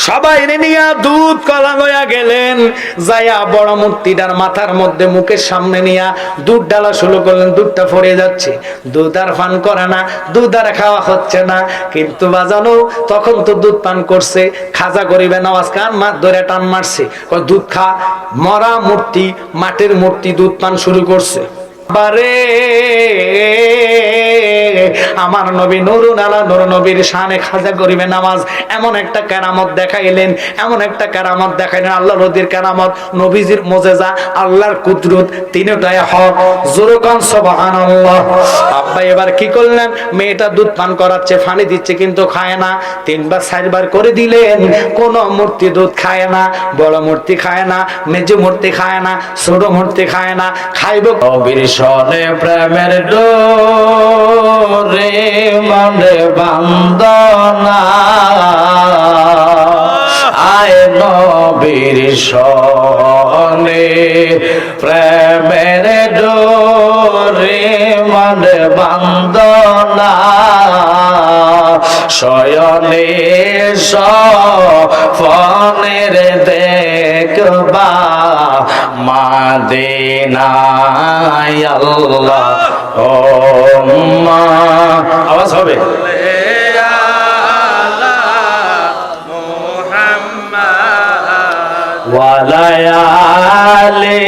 সবাই নিয়া দুধ কলা লইয়া গেলেন, যাইয়া বড় মূর্তিটার মাথার মধ্যে মুখের সামনে নিয়া দুধ ডালা শুরু করলেন। দুধটা পড়ে যাচ্ছে, দুধ আর পান করে না, দুধ আর খাওয়া হচ্ছে না। কিন্তু বাজানো তখন তো দুধ পান করছে, খাজা গরিবে নওয়াজ কান মার ধরে টান মারছে, দুধ খা। মরা মূর্তি, মাটির মূর্তি দুধ পান শুরু করছে। বারে আমার নবী নুরুন আলা নূর নবীর শানে খাজা গরিবে নামাজ এমন একটা কেরামত দেখাইলেন, এমন একটা কেরামত দেখাইলেন, আল্লাহর নবীর কেরামত, নবীজির মুজিজা, আল্লাহর কুদরত, তিনটাই হক। জোরে কোন সুবহানাল্লাহ। আব্বা এবার কি করলেন? মেয়েটা দুধ পান করাচ্ছে, পানি দিচ্ছে, কিন্তু খায় না। 3 বার 4 বার করে দিলেন, কোন মূর্তি দুধ খায় না। বড় মূর্তি খায় না, মেজে মূর্তি খায় না, ছোট মূর্তি খায় না। খাইব নবীর শনে প্রেমের ডোরে মনে বান্দনা, আয় নবীর শনে প্রেমের ডোরে মনে বান্দনা, শয়নে সফনের দেখবা মাদিনায় আল্লাহ ও মা। আওয়াজ হবে। ওয়ালায়ালে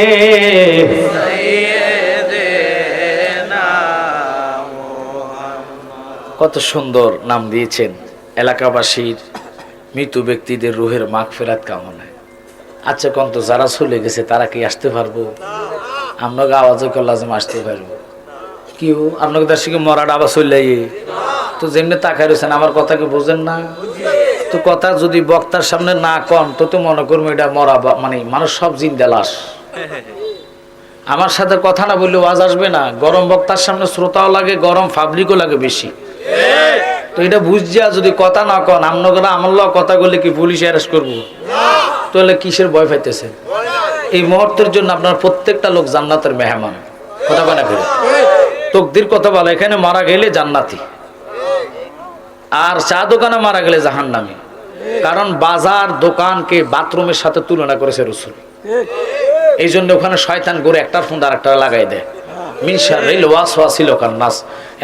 কত সুন্দর নাম দিয়েছেন এলাকাবাসীর মৃত ব্যক্তিদের রুহের মাগফিরাত কামনায়। আচ্ছা কোন তো যারা চলে গেছে তারা কি আসতে পারবো? আপনাকে আওয়াজও করলে আসতে পারবো? কেউ আপনাকে তার সঙ্গে মরাটা আবার চলে তো যেমনি তাকাই রয়েছেন, আমার কথা কি বোঝেন না? তো কথা যদি বক্তার সামনে না কন তো তো মনে করবো এটা মরা, মানে মানুষ সব জিন্দা লাশ। আমার সাথে কথা না বললে ওয়াজ আসবে না। গরম বক্তার সামনে শ্রোতাও লাগে, গরম পাবলিকও লাগে বেশি। তো এটা বুঝিয়া যদি কথা না কন, আপনারা আমার কথা বললে কি পুলিশ অ্যারেস্ট করবো? তাহলে কিসের ভয় পাইতেছেন? এই মুহূর্তের জন্য আপনার প্রত্যেকটা লোক জান্নাতের মেহমান। কথা বলা করে তকদির কথা বলা, এখানে মারা গেলে জান্নাতি, আর চা দোকানে মারা গেলে জাহান্নামী। কারণ বাজার দোকানকে বাথরুমের সাথে তুলনা করেছে রাসূল। এই জন্য ওখানে শয়তান গরু একটার ফোন আর একটা লাগাই দেয়। মিন শাররিল ওয়াসওয়াসিল খান্নাস।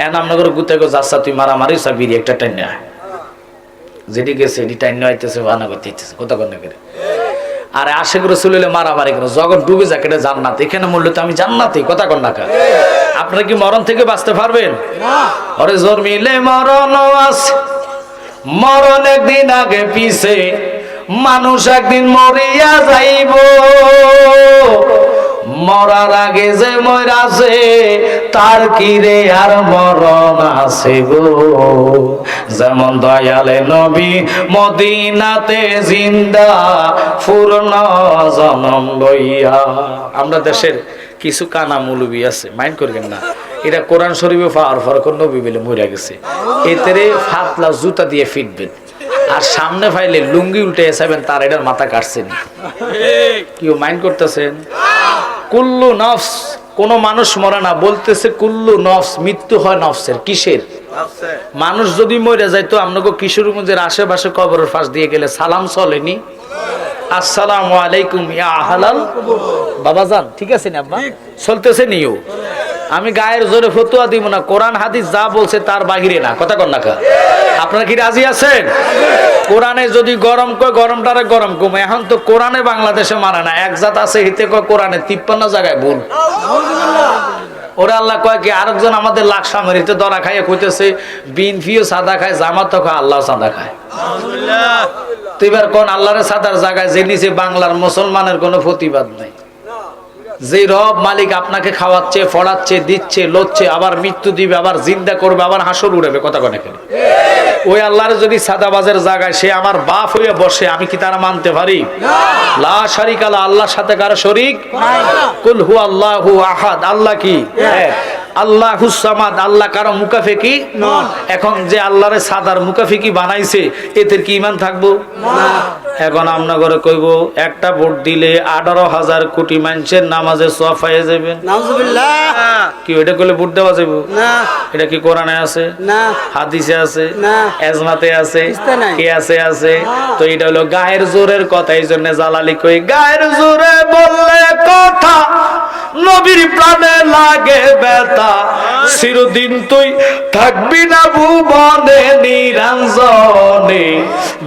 এর নাম নগর গুতে গো যাচ্ছা তুই মারামারি সাবিরি একটা টাইন না, যেটি গেছে এটি টাইন হইতেছে, বানা করতেছে, কথা কন্যা করে। আর আশিক রাসূল হইলে মারামারি করে জগৎ ডুবে যাক, এটা জান্নাত। এখানে মূল্য তো আমি জান্নাতি, কথা কন্যা কা। আপনারা কি মরণ থেকে বাঁচতে পারবেন? আরে জোর মিলে মরণ আছে, মরণ একদিন আগে পিছে, মানুষ একদিন মরিয়া যাইব। মরার আগে যে মরাছে তার কি রে আর মরণ আছে গো। যেমন দয়ালে নবী মদিনাতে জিন্দা পূর্ণ জনম লইয়া। আমরা দেশের কিছু কানা মৌলবী আছে, মাইন্ড করবেন না, এটা কোরআন শরীফে পাওয়ার পর কোন নবী বলে মরে গেছে, এতে ফাতলা জুতা দিয়ে ফিটবেন। আর সামনে ফাইলে লুঙ্গি উল্টে এসাবেন, তার এটার মাথা কাটছেন। কেউ মাইন্ড করতেছেন? কুল্লু নফস, কোন মানুষ মরে না, বলতেছে কুল্লু নফস, মৃত্যু হয় নফসের। কিসের? মানুষ যদি মরে যায় তো আপনাকে কিশোরগঞ্জের আশেপাশে কবরের পাশ দিয়ে গেলে সালাম চলেনি? আসসালামু আলাইকুম ইয়া আহলাল বাবাজান, ঠিক আছে না আব্বা? চলতেছে নিও। আমি গায়ের জোরে ফতোয়া দিব না, কোরআন হাদিস যা বলছে তার বাহিরে না, কথা কন না। আপনারা কি রাজি আছেন? কোরআনে যদি গরম কয় গরমটারে গরম কমে। এখন তো কোরআনে বাংলাদেশে মানে না, এক জাত আছে হিতে কয় কোরআনে 53 জায়গায় ভুল। ওরা আল্লাহ কয় কি, আরেকজন আমাদের লাকসা মেরিতে ধরা খাইয়ে কইতেছে বিএনপিও সাদা খায়, জামাতও খায়, আল্লাহ সাদা খায়। তো এবার কোন আল্লাহরে সাদার জায়গায় যে নিচে বাংলার মুসলমানের কোনো প্রতিবাদ নাই। যে রব মালিক আপনাকে খাওয়াচ্ছে, ফড়াচ্ছে, দিচ্ছে, লচ্ছে, আবার মৃত্যু দিবে, আবার জিন্দা করবে, আবার হাসর উড়াবে, কথা কনে কেন? ওই আল্লাহর যদি সাদাবাজের জায়গায় সে আমার বাপ হয়ে বসে, আমি কি তারা মানতে পারি? লা শারিকা লা, আল্লাহর সাথে কারো শরীক নাই। কুল হু আল্লাহু আহাদ, আল্লাহ কি এক। আল্লাহুস সামাদ, আল্লাহ কারো মুকাফেকি নন। এখন যে আল্লাহরে সাদার মুকাফেকি বানাইছে, এদের কি ঈমান থাকবো? না। এখন আপনার ঘরে কইব একটা ভোট দিলে 18,000 কোটি মানুষের নামাজে সওয়াব পেয়ে যাবেন। নাউজুবিল্লাহ। কি ওইটা করলে ভোট দেওয়া যাবে? না। এটা কি কোরআনে আছে? না। হাদিসে আছে? না। এজমাতে আছে? নাই। কি আছে? আছে। তো এটা হলো গায়ের জোরের কথা, এই জন্য জালালি কই গায়ের জোরে বললে কথা নবীর প্রাণে লাগে ব্যথা, চিরদিন তুই থাকবি না ভুবনে নিরঞ্জনে,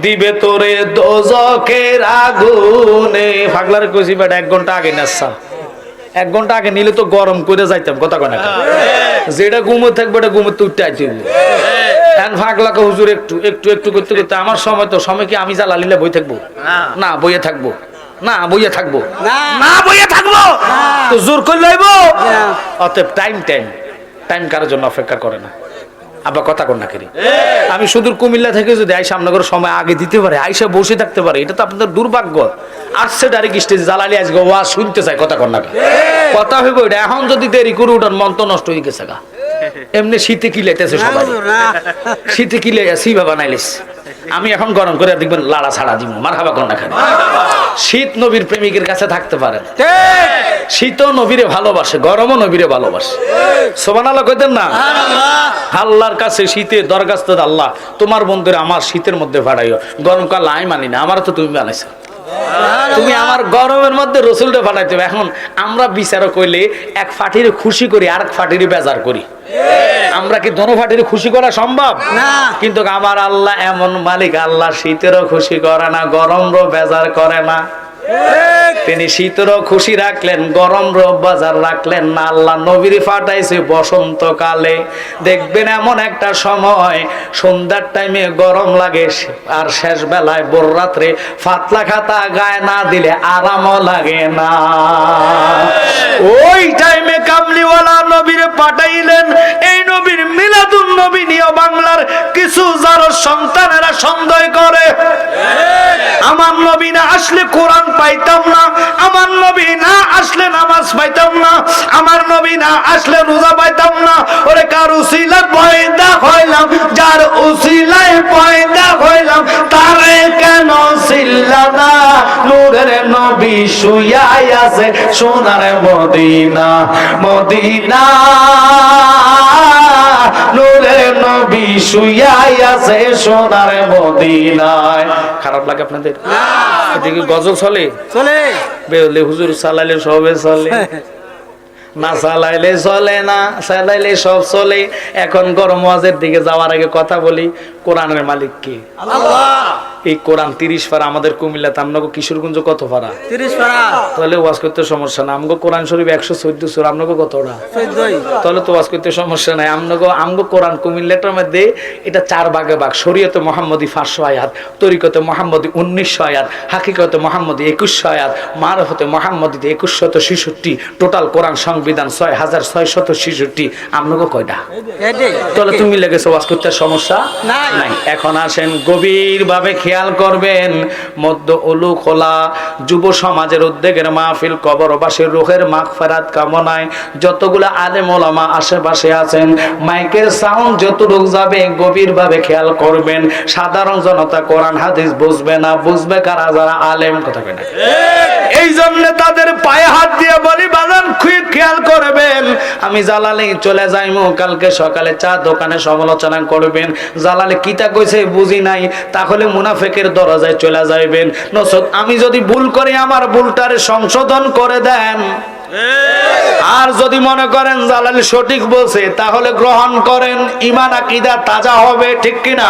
দিবে তোরে দোজখের আগুনে। পাগলার কইছি বেটা 1 ঘন্টা আগে নেছা, 1 ঘন্টা আগে নিলে তো গরম করে যাইতাম, কথা কয় না? যেটা ঘুমো থাকবে এটা ঘুমোতে উঠতে আইতে হবে। ফাগলাকে হুজুর একটু একটু একটু করতে করতে আমার সময়, তো সময় কি আমি জালালিলে বই থাকবো? না বইয়ে থাকবো, না বইয়ে থাকবো, না বইয়ে থাকবো, তো জোর করে লইব। অতএব টাইম টাইম টাইম কারোর জন্য অপেক্ষা করে না। আবার কথা কর না করি, আমি সুদূর কুমিল্লা থেকে যদি আইসা আপনাদের সময় আগে দিতে পারে, আইসা বসে থাকতে পারে, এটা তো আপনাদের দুর্ভাগ্য। আসছে ডাইরেক্ট স্টেজে জালালি আজকে ওয়া শুনতে চাই, কথা কর না কথা হইব এটা। এখন যদি দেরি করে ওঠার মন তো নষ্ট হয়ে গেছে গা। এমনি শীতে কি লেতেছে সবাই, শীতে কি লেগেছি বাবা নাইলিস। আমি এখন গরম করে দেখবেন লাড়া ছাড়া দিব, মারহাবা কর না কেন। শীত নবীর প্রেমিকের কাছে থাকতে পারেন, শীতও নবীরে ভালোবাসে, গরমও নবীরে ভালোবাসে। সুবহানাল্লাহ কইতেন না? আল্লাহর কাছে শীতে দরখাস্ত, আল্লাহ তোমার বন্ধুরা আমার শীতের মধ্যে ভাড়াইও, গরমকাল আমি মানি না, আমার তো তুমি বানাইছো, তুমি আমার গরমের মধ্যে রসুলটা বানাইতে হবে। এখন আমরা বিচারক কইলে এক ফাটির খুশি করি আর এক ফাটির বেজার করি। আমরা কি দোনো ফাটির খুশি করা সম্ভব না? কিন্তু আমার আল্লাহ এমন মালিক, আল্লাহ শীতেরও খুশি করে না, গরমরও বেজার করে না। তিনি শীতেরও খুশি রাখলেন, গরম বাজার রাখলেন না। আল্লাহ নবীর ফাটাইছে বসন্তকালে। দেখবেন এমন একটা সময় সন্ধ্যার টাইমে গরম লাগে, আর শেষ বেলায় ভোর রাত্রে ফাতলা খাতা গায়ে না দিলে আরামও লাগে না। ওই টাইমে কামলিওয়ালা নবীর পাঠাইলেন। এই নবীর মিলাদুন নবী নিয়ে বাংলার কিছু যারা সন্তানেরা সন্দেহ করে, আমার নবী না আসলে কোরআন পাইতাম না, আমার নবী না আসলে নামাজ পাইতাম না, আমার নবী না আসলে রোজা পাইতাম না। ওরে কার উসিলায় পয়দা হইলাম, যার উসিলায় পয়দা হইলাম, তারে কেন ছিলা না? নূরের নবী শুইয়া আছে সোনার মদিনা, মদিনা নূরের নবী শুইয়া আছে সোনার মদিনায়। খারাপ লাগে আপনাদের? এদিকে গজল চলে, চলে বেউলে হুজুর চালাইলে সবে চলে, না চালাইলে চলে না, চালাইলে সব চলে। এখন গরম ওয়াজের দিকে যাওয়ার আগে কথা বলি, কোরআনের মালিক কে? আল্লাহ। এই কোরআন 30 পারা। আমাদের কুমিল্লাতে, আপনাকে কিশোরগঞ্জ কত পারা? 30 পারা। তাহলে ওয়াজ করতে সমস্যা না। আমগো কোরআন শরীফ 114 সূরা, আপনাকে কতটা? 14। তাহলে তো ওয়াজ করতে সমস্যা নাই। আমগো কোরআন কুমিল্লাটার মধ্যে এটা 4 ভাগে ভাগ। শরীয়তে মুহাম্মদি 500 আয়াত, তরিকতে মুহাম্মদি 1900 আয়াত, হাকিকতে মুহাম্মদি 2100 আয়াত, মারফতে মুহাম্মদি 2166। টোটাল কোরআন সংবিধান 6666। আপনাকে কয়টা? তাহলে তুমি লেগেছে ওয়াজ করতে সমস্যা নাই। এখন আসেন গভীর ভাবে খেয়াল করবেন। মধ্য উলু খোলা যুব সমাজের উদ্যোগের মাহফিল, কবরবাসীর রূহের মাগফিরাত কামনায় যতগুলো আলেম ওলামা আশেপাশে আছেন, মাইকের সাউন্ড যতটুকু যাবে গভীর ভাবে খেয়াল করবেন। সাধারণ জনতা কোরআন হাদিস বুঝবে না, বুঝবে কারা? যারা আলেম। কথা কয় না? এই জন্য তাদের পায়ে হাত দিয়ে বলি, বাজান খুব খেয়াল করবেন। আমি জালালে চলে যাইমু, কালকে সকালে চা দোকানে সমালোচনা করবেন। জালালে কিতা কইছে বুঝি নাই, তাহলে মুনাফিকের দরজায় চলে যাইবেন। নসদ আমি যদি ভুল করি, আমার ভুলটারে সংশোধন করে দেন। আর যদি মনে করেন জালালি সঠিক বলছে, তাহলে গ্রহণ করেন, ঈমান আকীদা তাজা হবে, ঠিক কিনা?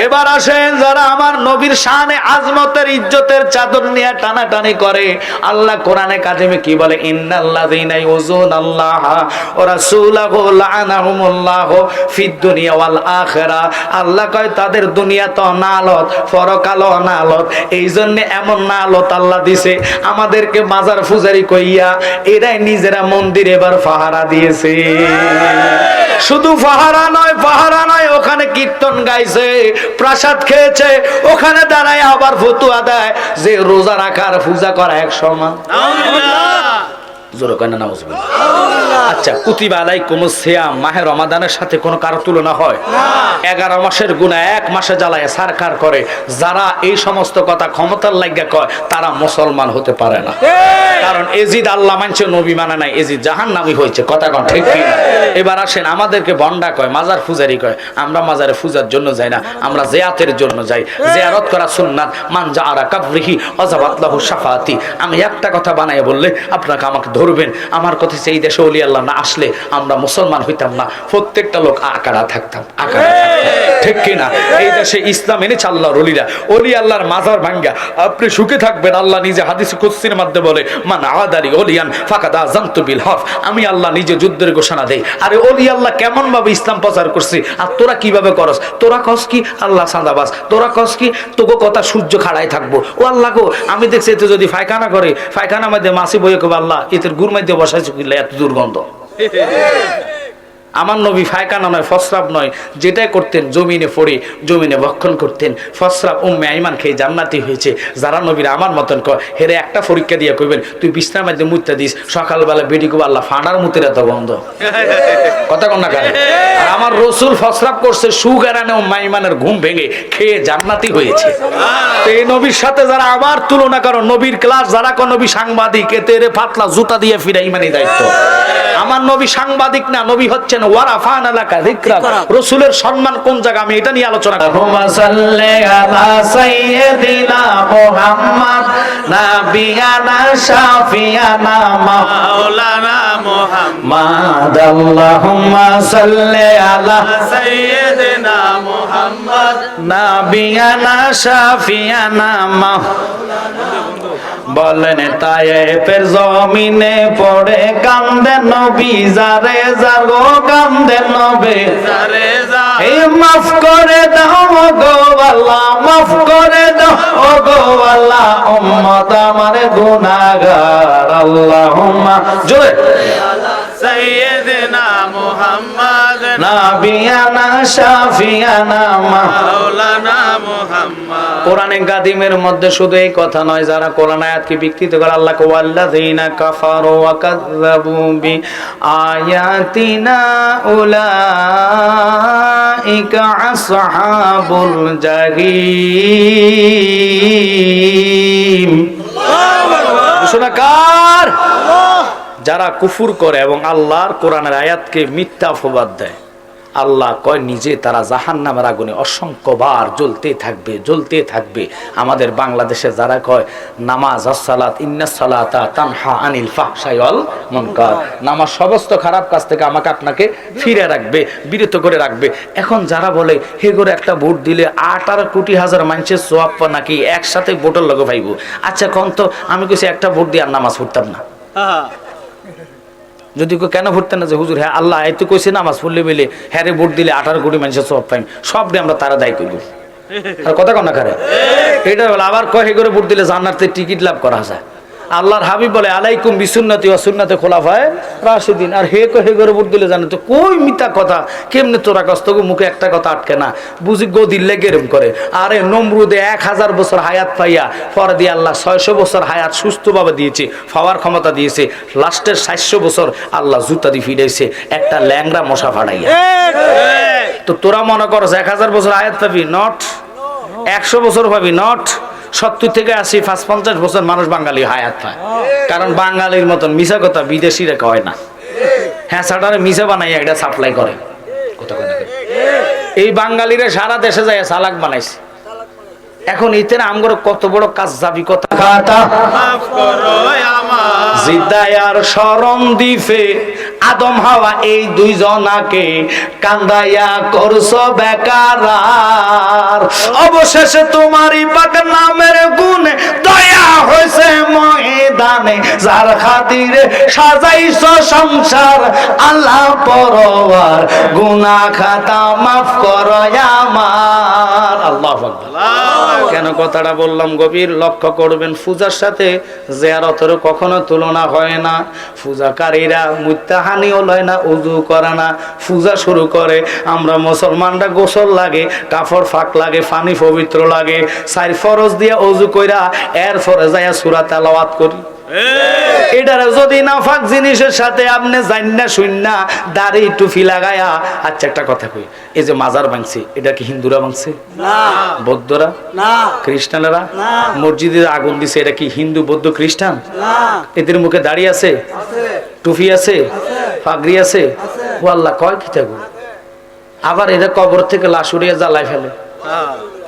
এবার আসেন যারা আমার নবীর শানে আজমতের ইজ্জতের চাদর নিয়ে টানাটানি করে। আল্লাহ কোরআনে কারিমে কি বলে? ইন্নাল্লাযীনা ইউযুনাল্লাহা ওয়া রাসূলাহু লা'নাহুমুল্লাহু ফিদ দুনিয়া ওয়াল আখিরা। আল্লাহ কয় তাদের দুনিয়া তো নালত, পরকালও নালত। এই জন্য এমন নালত আল্লাহ দিছে, আমাদেরকে বাজার ফুজারি কইয়া এরাই নিজেরা মন্দির এবার পাহারা দিয়েছে। শুধু পাহারা নয়, পাহারা নয়, ওখানে কীর্তন গাইছে, প্রসাদ খেয়েছে, ওখানে দাঁড়ায় আবার ফতুয়া দেয় যে রোজা রাখার পূজা করা এক সমান। জোরে কয় না নাউজুবিল্লাহ। আচ্ছা, কুতিবা আলাইকুমুস সিয়াম, মাহে রমাদানের সাথে কোনো কারো তুলনা হয় না। 11 মাসের গুনাহ 1 মাসে জ্বালায় সরকার করে। যারা এই সমস্ত কথা ক্ষমতার লাগা কয় তারা মুসলমান হতে পারে না। কারণ এজিদ আল্লাহ মানছে, নবী মানে নাই, এজিদ জাহান্নামী হয়েছে। কথা কোন ঠিক কি? এবার আসেন, আমাদেরকে বন্ডা কয়, মাজার পূজারি কয়। আমরা মাজারে পূজার জন্য যাই না, আমরা জিয়ারতের জন্য যাই। জিয়ারত করা সুন্নাত, মান জাআরা কাবরিহি ওয়াজাবাত লাহু শাফাআতি। আমি একটা কথা বানায় বললে আপনাকে আমাকে ধরবেন। আমার কথা সেই দেশে ওলি আল্লাহ না আসলে আমরা মুসলমান হইতাম না। প্রত্যেকটা লোক আকারা থাকতাম, আকারা ঠিক কি না? এই দেশে ইসলাম এনেছে আল্লাহর ওলিরা। ওলি আল্লাহর মাজার ভাঙ্গা আপনি সুখে থাকবেন। আল্লাহ নিজে হাদিস কুদসির মধ্যে বলে, মান আদারি ওলিয়ান ফাকাদ আযানতু বিল হরফ। আমি আল্লাহ নিজে যুদ্ধের ঘোষণা দেই। আরে ওলি আল্লাহ কেমন ভাবে ইসলাম প্রচার করছে, আর তোরা কিভাবে করস? তোরা কস কি আল্লাহ সাদাবাস, তোরা কস কি তোকে কথা সূর্য খাড়াই থাকবো। ও আল্লাহ গো, আমি দেখছি এতে যদি ফায়খানা করে, ফায়খানার মধ্যে মাছি বইয়ে কবে আল্লাহ এতে গুড় মধ্যে বসাইছে কিল্লা, এত দুর্গন্ধ। আমার নবী ফায়খানা নয়, ফসরাব নয়, যেটাই করতেন জমিনে পড়ে জমিনে ভক্ষণ করতেন। ফসরাব উম্মে আইমান খেয়ে জান্নাতি হয়েছে। যারা নবীর আমার মতন কয়, হেরে একটা পরীক্ষা দিয়ে কইবেন তুই বিছনার মধ্যে মুত্তা দিস, সকালবেলা বেডি কব আল্লাহ ফানার মুতের এত গন্ধ। কথা কন না কারে? আর আমার রসুল ফসরাব করছে, সুগারানে উম্মে আইমানের ঘুম ভেঙে খেয়ে জান্নাতি হয়েছে। তো এই নবীর সাথে যারা আবার তুলনা করো, নবীর ক্লাস যারা কো নবী সাংবাদিক, এতে এরে ফাতলা জুতা দিয়ে ফিরে ইমানি দায়িত্ব। আমার নবী সাংবাদিক না, নবী হচ্ছেন ওয়ারাফানা লাকা যিকরাক। রাসূলের সম্মান কোন জায়গা, আমি এটা নিয়ে আলোচনা করব। আল্লাহুম্মা সাল্লি আলা সাইয়্যিদিনা মুহাম্মদ নাবিয়ানা শাফিয়ানা মাওলানা মুহাম্মদ। আল্লাহুম্মা সাল্লি আলা সাইয়্যিদিনা মুহাম্মদ নাবিয়ানা শাফিয়ানা মাওলানা। বলেন তায়েফের জমিনে পড়ে কান্দে নবী, যারে যাগো কান্দে নবী, যারে যা এই মাফ করে দাও গো আল্লাহ, মাফ করে দাও গো আল্লাহ, উম্মত আমার গুনাহগার। আল্লাহুম্মা জোরে সাইয়্যিদিনা মুহাম্মদ নাবিয়ানা শাফিয়ানা মাওলানা মুহাম্মদ। কোরআনে কাদিমের মধ্যে শুধু এই কথা নয়, যারা কোরআন আয়াতকে বিকৃত করে, আল্লাহ কো ওয়াল্লাযিনা কাফারু ওয়া কাযযাবু বি আয়াতিনা উলাইকা আসহাবুল জাহিম। ঘোষণা কার? যারা কুফুর করে এবং আল্লাহর কোরআনের আয়াতকে মিথ্যা অপবাদ দেয়, আল্লাহ কয় নিজে তারা জাহান্নামের আগুনে অসংখ্যবার জ্বলতে থাকবে, জ্বলতে থাকবে। আমাদের বাংলাদেশে যারা কয় নামাজ আসসালাত ইন্নাস সালাতা তানহা আনিল ফাহশাই ওয়াল মুনকার, নামাজ সমস্ত খারাপ কাজ থেকে আমাকে আপনাকে ফিরে রাখবে, বিরত করে রাখবে। এখন যারা বলে হে করে একটা ভোট দিলে 18 কোটি হাজার মানুষের সওয়াব নাকি একসাথে ভোটের লগে পাইব। আচ্ছা কোন তো, আমি কইছি একটা ভোট দিয়ে আর নামাজ পড়তাম না। যদি কেন ভরতেন না যে হুজুর হ্যাঁ আল্লাহ এই তো কইছে নামাজ পড়লে মিলে হ্যাঁ রে ভোট দিলে 18 কোটি মানুষের সওয়াব পাইম, সব দিয়ে আমরা তারা দায়ী করব। আর কথা কন না কারে? এটা বলে আবার কয় হে করে ভোট দিলে জান্নাতের টিকিট লাভ করা যায়। আল্লাহর হাবিব বলে আলাইকুম বিসুন্নতি ওয়া সুন্নাতে খুলাফায়ে রাশিদিন। আর হে করে ভোট দিলে জানে তো কই মিথ্যা কথা, কেমনে তোরা কষ্ট মুখে একটা কথা আটকে না, বুঝি গদির লেগে এরম করে। আরে নমরুদে 1000 বছর হায়াত পাইয়া পরে দিয়ে আল্লাহ 600 বছর হায়াত সুস্থভাবে দিয়েছে, পাওয়ার ক্ষমতা দিয়েছে। লাস্টের 700 বছর আল্লাহ জুতা দিয়ে ফিরাইছে একটা ল্যাংড়া মশা ফাড়াইয়া। তো তোরা মনে করছ 1000 বছর হায়াত পাবি, নট 100 বছর পাবি, নট 70 থেকে 80 50 বছর মানুষ বাঙালি হায়াত পায়। কারণ বাঙালির মতন মিশা কথা বিদেশিরা কয় না। হ্যাঁ সাটারে মিশা বানাই একটা সাপ্লাই করে। এই বাঙালিরা সারা দেশে যায় সালাক বানাইছে। এখন ইতেন আমগর কত বড় কাজ যাবি কথা খাতা মাফ করো আমার জিদায়ার শরণ দিফে আদম হাওয়া এই দুইজনাকে কান্দাইয়া করছো বেকার। অবশেষে তোমারই পাক নামের গুণে দয়া হয়েছে ময়দানে, যার খাতিরে সাজাইছো সংসার আল্লাহ পরওয়ার, গুনাহ খাতা মাফ করো আমার। আল্লাহু আকবার। কেন কথাটা বললাম গভীর লক্ষ্য করবেন। পূজার সাথে জিয়ারতের কখনো তুলনা হয় না। পূজাকারীরা মুত্তাহানিও লয় না, ওযু করে না, পূজা শুরু করে। আমরা মুসলমানরা গোসল লাগে, কাপড় ফাঁক লাগে, পানি পবিত্র লাগে, 4 ফরজ দিয়ে ওযু কইরা এরপরে যায়া সূরা তেলাওয়াত করি। এটার যদি নাফাক জিনিসের সাথে আপনি জান্না শুননা দাড়ি টুপি লাগায়া, আচ্ছা একটা কথা কই, এই যে মাজার ভাঙছে এটা কি হিন্দুরা ভাঙছে? না। বৌদ্ধরা? না। খ্রিস্টানেরা? না। মসজিদে আগুন দিছে এটা কি হিন্দু, বৌদ্ধ, খ্রিস্টান? না। এদের মুখে দাড়ি আছে? আছে। টুপি আছে? পাগড়ি আছে? ও আল্লাহ কয় কি থাকবো? আবার এরা কবর থেকে লাশ উড়িয়ে জ্বালাই ফেলে।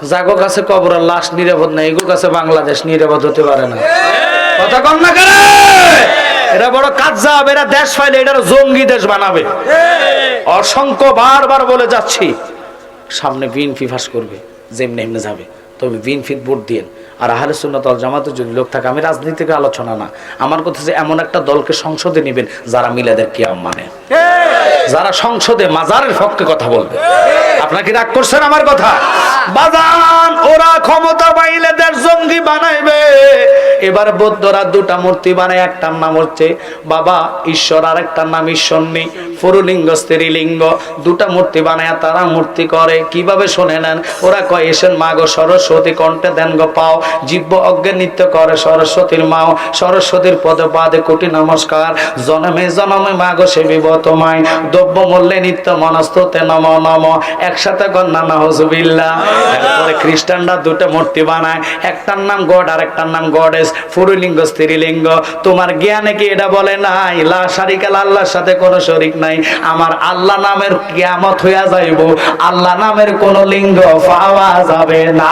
জাগো কাছে কবর আর লাশ নিরাপদ না, এগো কাছে বাংলাদেশ নিরাপদ হতে পারে না। কথা কন না কেন? এরা বড় কাজ্জাব, এরা দেশ ফাইলে এটার জঙ্গি দেশ বানাবে। অসংখ্য বারবার বলে যাচ্ছি, সামনে বিএনপি ফাঁস করবে, যেমনি এমনি যাবে, তবে বিএনপি ভোট দিয়েন। আর আহলে সুন্নাত ওয়াল জামাতের যদি লোক থাকে, আমি রাজনীতিকে আলোচনা না, আমার কথা যে এমন একটা দলকে সংসদে নেবেন যারা মিলাদের কিয়াম মানে, যারা সংসদে মাজারের পক্ষে কথা বলবে। আপনারা কি রাগ করছেন আমার কথা? বাজান, ওরা ক্ষমতা পাইলে দেশ জঙ্গি বানাইবে। এবার বৌদ্ধরা দুটা মূর্তি বানায়, একটার নাম হচ্ছে বাবা ঈশ্বর আর একটার নাম ঈশ্বর নেই, পুরুলিঙ্গ স্ত্রীলিঙ্গ, দুটা মূর্তি বানায় তারা মূর্তি করে। কিভাবে শুনে নেন, ওরা কয় এসেন মা গো সরস্বতী, কণ্ঠে দেন গো পাও, জিব্ব অজ্ঞে নৃত্য করে সরস্বতীর মাও, সরস্বতীর পদে পাদে কোটি নমস্কার, জনমে জনমে মা গো সেবিব তোমায়, দ্রব্য মূল্যে নিত্য মনস্ততে নম নম, একসাথে কন্যা নাউজুবিল্লাহ। এরপরে খ্রিস্টানরা দুটো মূর্তি বানায়, একটার নাম গড আর একটার নাম গডেস, পুরুলিঙ্গ স্ত্রীলিঙ্গ। তোমার জ্ঞানে কি এটা বলে নাই লা শারিকা আল্লাহর সাথে কোনো শরীক নাই? আমার আল্লাহ নামের কিয়ামত হইয়া যাইব, আল্লাহ নামের কোন লিঙ্গ পাওয়া যাবে না।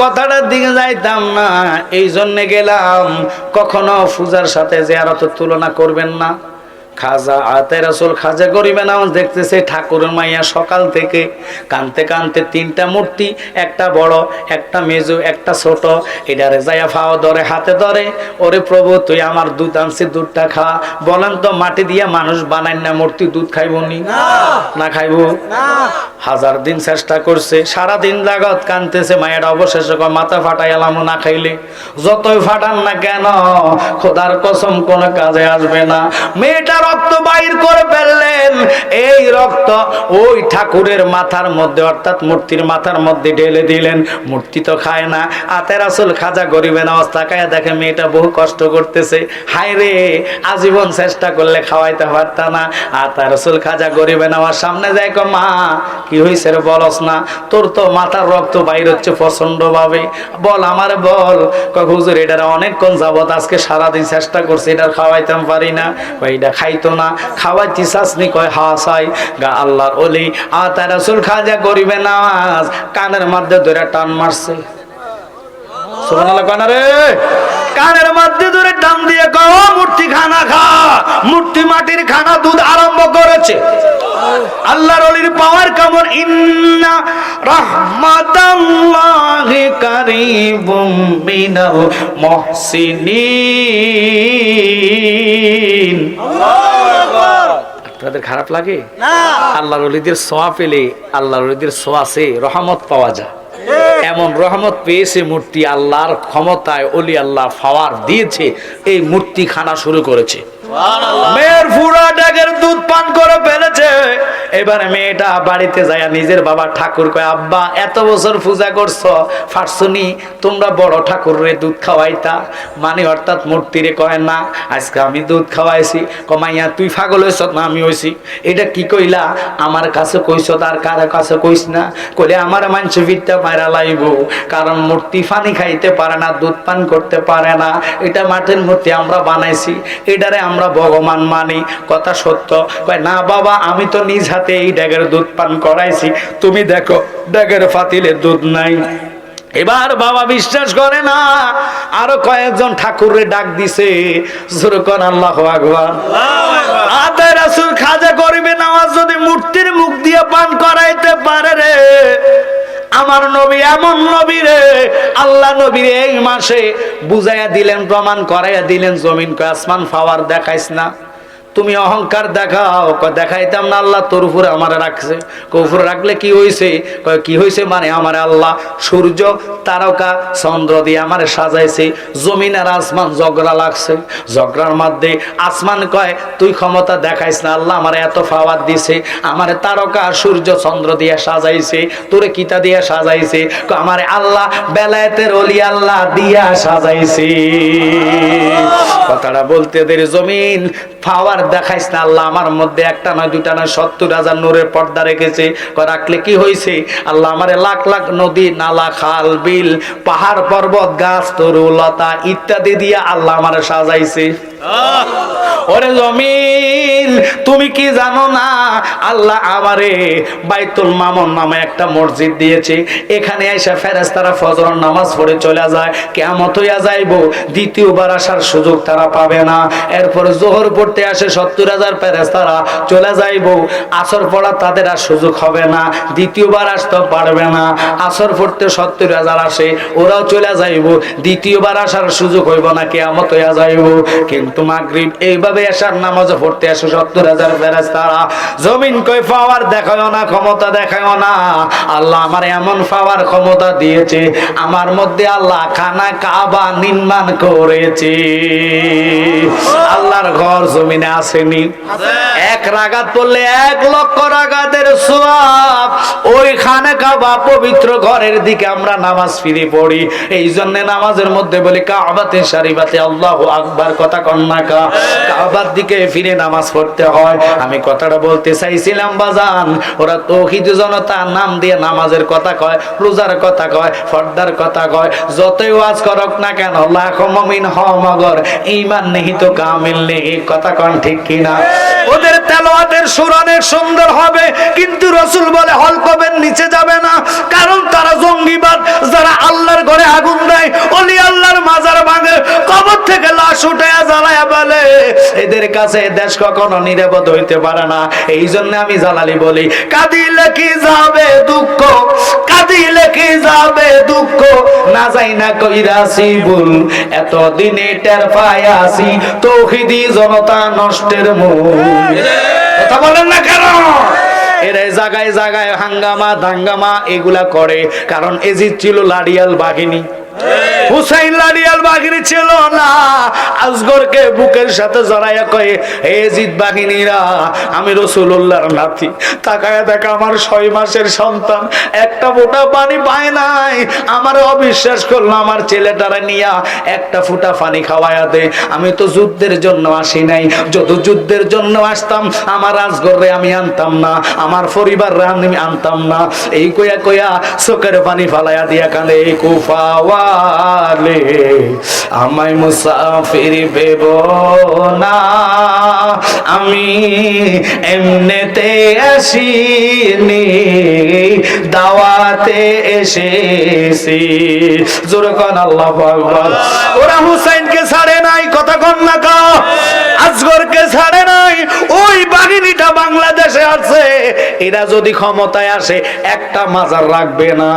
কথাটার দিকে যাইতাম না, এই জন্য গেলাম। কখনো পূজার সাথে জিয়ারতের তুলনা করবেন না। খাজা আতে রাসূল খাজা গরিবে নামাজ দেখতেছে, ঠাকুরের মাইয়া সকাল থেকে কানতে কানতে তিনটা মূর্তি, একটা বড়, একটা মেজো, একটা ছোট, এটারে যাইয়া ফাও ধরে, হাতে ধরে, ওরে প্রভু তুই আমার দুধ আনছি, দুধটা খা। বলেন তো মাটি দিয়া মানুষ বানাই না মূর্তি, দুধ খাইব নি? না খাইব? হাজার দিন চেষ্টা করছে, সারাদিন লাগত কানতেছে, মায়ের অবশেষে মাথা ফাটাই এলাম, না খাইলে যতই ফাটান না কেন খোদার কসম কোন কাজে আসবে না। মেয়েটা রক্ত বাইর করে ফেললেন, এই রক্ত ওই ঠাকুরের মাথার মধ্যে অর্থাৎ মূর্তির মাথার মধ্যে ঢেলে দিলেন। মূর্তি তো খায় না। আতে রাসূল খাজা গরিবে নামাজ তাকায় দেখে মেয়েটা বহু কষ্ট করতেছে, হায় রে আজীবন চেষ্টা করলে খাওয়াইতে পারত না। আতে রাসূল খাজা গরিবে নামাজ সামনে যায়, মা কি হয়েছে রে বলস না, তোর তো মাথার রক্ত বাইর হচ্ছে প্রচন্ড ভাবে, বল আমারে বল। হুজুর এটার অনেকক্ষণ যাবত আজকে সারাদিন চেষ্টা করছি, এটা খাওয়াইতাম পারি না। এটা খাইতো না, খাওয়াইতে চাসনি? কয় হা চাই। গা আল্লাহর ওলি আতা রাসূল খাজা গরিবে নামাজ কানের মধ্যে ধরে টান মারছে। সুবহানাল্লাহ কানা রে, কানের মধ্যে ধরে টান দিয়ে কও মূর্তি খানা খা। মূর্তি মাটির খানা দুধ আরম্ভ করেছে। আল্লাহর ওলির পাওয়ার কেমন, ইন্না রাহমাতাল্লাহি কারীবুম মিনাল মুহসিনিন। আপনাদের খারাপ লাগে না? আল্লাহর ওলিদের ছোঁয়া পেলে আল্লাহর ওলিদের ছোঁয়াছে রহমত পাওয়া যায়। এমন রহমত পেয়েছে মূর্তি, আল্লাহর ক্ষমতায় ওলি আল্লাহ পাওয়ার দিয়েছে, এই মূর্তি খানা শুরু করেছে। মেয়ের পুরা ডাকের দুধ পান করে ফেলেছে। এবারে মেয়েটা বাড়িতে যায় নিজের বাবা ঠাকুর কয়, আব্বা এত বছর পূজা করছো, ফাটছুনি তোমরা বড় ঠাকুরের দুধ খাওয়াইতা, মানে অর্থাৎ মূর্তিরে। কয় না, আজকে আমি দুধ খাওয়াইছি। কমাইয়া তুই পাগল হইছ না আমি হইছি? এটা কি কইলা? আমার কাছে কইছ, তার কারো কাছে কইস না। কইলে আমার মানুষ ভিটটা মারা লাইব, কারণ মূর্তি পানি খাইতে পারে না, দুধ পান করতে পারে না। এটা মাটির মূর্তি আমরা বানাইছি, এটারে আমরা ভগবান মানি। কথা সত্য। কয় না বাবা, আমি তো নিজ হাতে এই ড্যাগের দুধ পান করাইছি, তুমি দেখো ড্যাগের ফাতিলে দুধ নাই। এবার বাবা বিশ্বাস করে না, আরো কয়েকজন ঠাকুরের ডাক দিছে, জোরকন আল্লাহু আকবার। আতে রাসূল খাজা গরিবে নামাজ যদি মূর্তির মুখ দিয়ে পান করাইতে পারে রে, আমার নবী এমন নবী রে, আল্লাহ নবী এই মাসে বুঝাইয়া দিলেন, প্রমাণ করাইয়া দিলেন। জমিন কয় আসমান পাওয়ার দেখাইস না, তুমি অহংকার দেখাও। দেখাইতাম না, আল্লাহ তোর উপরে আমার রাখছে। উপরে রাখলে কি হয়েছে? কি হয়েছে মানে আমার আল্লাহ সূর্য তারকা চন্দ্র দিয়ে আমার সাজাইছে, জমিন আর আসমান ঝগড়া লাগছে, ঝগড়ার মধ্যে আসমান কয় তুই ক্ষমতা দেখাইস না, আল্লাহ আমার এত পাওয়ার দিছে, আমার তারকা সূর্য চন্দ্র দিয়ে সাজাইছে, তোরে কিতা দিয়ে সাজাইছে? আমার আল্লাহ বেলায়েতের ওলি আল্লাহ দিয়া সাজাইছে। কথাটা বলতে দেরি, জমিন পাওয়ার দেখাইস না, আল্লাহ আমার মধ্যে একটা নয় দুটা নয় 70,000 নূরের পর্দা রেখেছে। রাখলে কি হয়েছে? আল্লাহ আমারে লাখ লাখ নদী নালা খাল বিল পাহাড় পর্বত গাছ তরু লতা ইত্যাদি দিয়ে আল্লাহ আমারে সাজাইছে। ওরে জমিন তুমি কি জানো না, আল্লাহ আমারে বাইতুল মামুন নামে একটা মসজিদ দিয়েছে। এখানে এসে ফেরেশতারা ফজরের নামাজ পড়ে চলে যায়, কিয়ামত হইয়া যাইব, দ্বিতীয়বার আসার সুযোগ তারা পাবে না। এরপর যোহর পড়তে আসে 70,000 ফেরেশতারা চলে যাইব, আসর পড়া তাদের আর সুযোগ হবে না, দ্বিতীয়বার আসতে পারবে না। আসর পড়তে 70,000 আসে, ওরাও চলে যাইব, দ্বিতীয়বার আসার সুযোগ হইব না, কিয়ামত হইয়া যাইব। কিন্তু মাগরিব এইভাবে আসার নামাজ পড়তে আসে 70,000 ফেরেশতারা। জমিন কই পাওয়ার দেখায়ও না, ক্ষমতা দেখায়ও না, আল্লাহ আমার এমন পাওয়ার ক্ষমতা দিয়েছে, আমার মধ্যে আল্লাহ খানা কাবা নির্মাণ করেছে। আল্লাহর ঘর জমিনে আসেনি, এক রাকাত পড়লে 1 লক্ষ রাকাতের সওয়াব। ওই খানা কাবা পবিত্র ঘরের দিকে আমরা নামাজ ফিরে পড়ি। এই জন্য নামাজের মধ্যে বলি কাবাতে শরীফাতে আল্লাহু আকবার, কথা কন্নাকা কাবার দিকে ফিরে নামাজ পড়তে হয়। আমি কথাটা বলতে চাইছিলাম বাজান, ওরা তৌহিদ জনতা নাম দিয়ে নামাজের কথা কয়, রোজার কথা কয়, পর্দার কথা কয়, যতই ওয়াজ করক না কেন, লাখো মুমিন হও মগর ঈমান নেহি তো কামিল নেহি, কথা কোন ঠিক কিনা? ওদের তেলাওয়াতের সুর অনেক সুন্দর হবে, কিন্তু রাসূল বলে হলকবের নিচে যাবে না, কারণ তারা জঙ্গিবাদ। যারা আল্লাহর ঘরে আগুন দেয়, ওলি আল্লাহর মাজার ভাঙে, কবর থেকে লাশ উঠায়া জ্বালায়া বলে, এদের কাছে দেশ কখনো নিরাপদ হইতে পারে না। এই জন্য আমি জালালি বলি, কাঁদিলে কি যাবে দুঃখ, কাঁদিলে কি যাবে দুঃখ, না যাই না কইরাছি ভুল, এতদিনে টের পাইয়াছি তৌহিদি জনতা নষ্টের মূল। কথা বলেন না কেন? এরা জায়গায় জায়গায় হাঙ্গামা দাঙ্গামা এগুলা করে, কারণ এজিদ ছিল লাডিয়াল বাহিনী, হুসাইন লাডিয়াল বাহিনী ছিল না। আসগরকে বুকের সাথে জড়াইয়া কয়ে, এজিদ বাহিনীরা আমি রাসূলুল্লাহর নাতি, তাকায়া দেখা আমার 6 মাসের সন্তান একটা ফোঁটা পানি পায় নাই, আমার অবিশ্বাস করলো, আমার ছেলেটারা নিয়া একটা ফোঁটা পানি খাওয়ায়া দে। আমি তো যুদ্ধের জন্য আসি নাই, যদি যুদ্ধের জন্য আসতাম আমার আসগরে আমি আনতাম না, আমার পরিবাররা আমি আনতাম না। এই কইয়া কইয়া চোখের পানি ফালাইয়া দিয়া কাঁদে, কুফাওয়ালে আমায় মুসাফির ভেব না, আমি এমনেতে আসিনি, দাওয়াতে এসেছি। জোরে কোন আল্লাহু আকবার। ওরা হুসাইনকে ছাড়ে নাই, কথা কোন না কা, আসগরকে ছাড়ে নাই। ওই বাহিনীটা বাংলাদেশে আছে, এরা যদি ক্ষমতায় আসে একটা মাজার রাখবে না।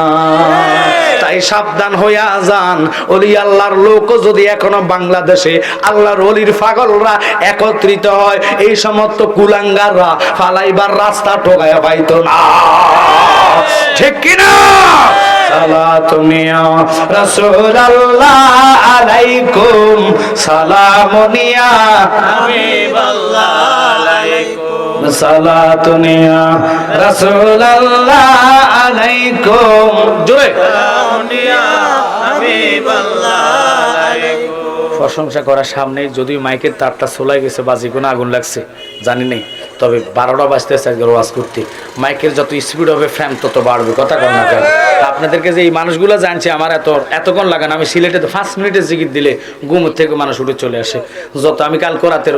তাই সাবধান হইয়া যান, ওলি আল্লাহর লোক যদি এখনো বাংলাদেশে আল্লাহর ওলির পাগলরা একত্রিত হয়, এই সমস্ত কুলাঙ্গাররা ফালাইবার রাস্তা ঠোকায়া পাইতো না, ঠিক কিনা? সালাতুনিয়া রাসূলুল্লাহ আলাইকুম, সালামুনিয়া হাবিবাল্লাহ আলাইকুম, সালাতুনিয়া রাসূলুল্লাহ আলাইকুম, জোরে সালামুনিয়া হাবিবাল্লাহ আলাইকুম। প্রশংসা করার সামনে যদিও মাইকের তারটা চলে গেছে, বাজি কোনো আগুন লাগছে জানি নেই, তবে 12টা বাজতেছে আজকে ওয়াজ করতে, মাইকের যত স্পিড হবে ফ্যান তত বাড়বে, কথা কর না কেন? আপনাদেরকে যে এই মানুষগুলো জানছে আমার এতক্ষণ লাগে না, আমি সিলেটে তো 5 মিনিটের জিকির দিলে ঘুম থেকে মানুষ উঠে চলে আসে। যত আমি কাল রাতে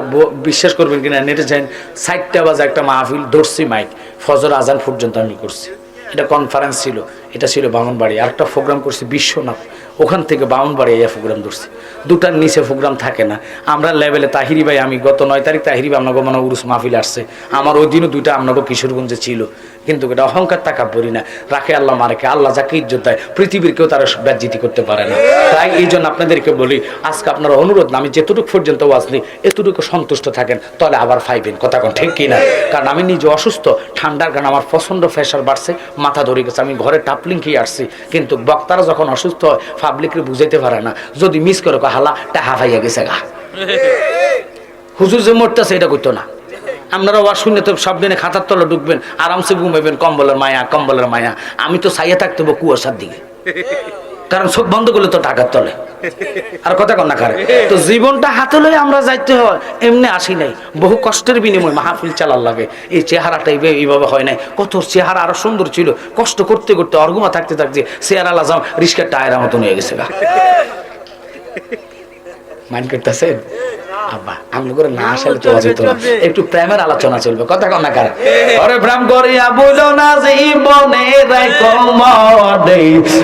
বিশ্বাস করবেন কিনা নেটে যাই, 4টা বাজে একটা মাহফিল ধরছি, মাইক ফজর আজান পর্যন্ত আমি করছি, এটা কনফারেন্স ছিল। এটা ছিল ব্রাহ্মণবাড়ি। আরেকটা প্রোগ্রাম করছি বিশ্বনাথ, ওখান থেকে ব্রাহ্মণবাড়ি এই প্রোগ্রাম ধরছি। দুটার নিচে প্রোগ্রাম থাকে না। আমরা লেভেলে তাহিরি ভাই, আমি গত 9 তারিখ তাহিরি ভাই আপনাকে মানে উরুস মাহফিল আসছে, আমার ওই দিনও দুইটা আপনাকে কিশোরগঞ্জে ছিল। কিন্তু এটা অহংকার তাকাব্বুরি না, রাখে আল্লাহ মারেকে, আল্লাহ যাকে ইজ্জত দেয় পৃথিবীর কেউ তারা বেজ্জিতি করতে পারে না। তাই এই জন্য আপনাদেরকে বলি, আজকে আপনারা অনুরোধ না, আমি যেতটুকু পর্যন্ত আসলি এতটুকু সন্তুষ্ট থাকেন, তাহলে আবার ফাইবেন কথা কোন ঠিক কিনা। কারণ আমি নিজে অসুস্থ, ঠান্ডার কারণে আমার প্রচণ্ড প্রেশার বাড়ছে, মাথা ধরে গেছে, আমি ঘরে টাপলিং খেয়ে আসছি। কিন্তু বক্তারা যখন অসুস্থ হয় পাবলিকরে বুঝাইতে পারে না, যদি মিস করে হালা টাহা পাইয়া গেছে গা, হুজুর যে মরতেছে এটা করতো না। আপনারা ওয়াজ শুনে তো সব দিনে খাতার তলে ঢুকবেন, আরামসে ঘুমাবেন, কম্বলের মায়া কম্বলের মায়া। আমি তো সাইয়া থাকতে হবো কুয়াশার দিকে, কারণ চোখ বন্ধ করলে তো টাকার তলে। আর কথা কন্যা কারে তো জীবনটা হাতে লয়ে আমরা যাইতে হয়, এমনি আসি নাই, বহু কষ্টের বিনিময় মাহফিল চালার লাগে। এই চেহারাটা এইভাবে হয় নাই, কত চেহারা আরো সুন্দর ছিল, কষ্ট করতে করতে অর্গুমা থাকতে থাকতে চেহারা লাজাম রিস্কার টায়ারের মতন হয়ে গেছে গা। মাইন্ড করতেছেন আব্বা, আমি করে না আসলে তো অযথা একটু প্রেমের আলোচনা চলবে কথা কন্যা কারে। ওরে প্রেম করিয়া বইলো না জীবনে রাখো মনে,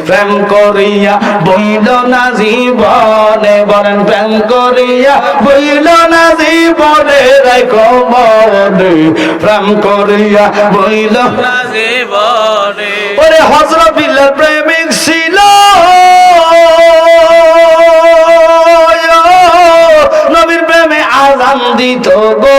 প্রেম করিয়া বইলো না জীবনে, বলেন প্রেম করিয়া বইলো না জীবনে রাখো মনে, প্রেম করিয়া বইলো না জীবনে। ওরে হযরত বিল্লাহ প্রেমিক ছিল, নবীর প্রেমে আযান দিত গো,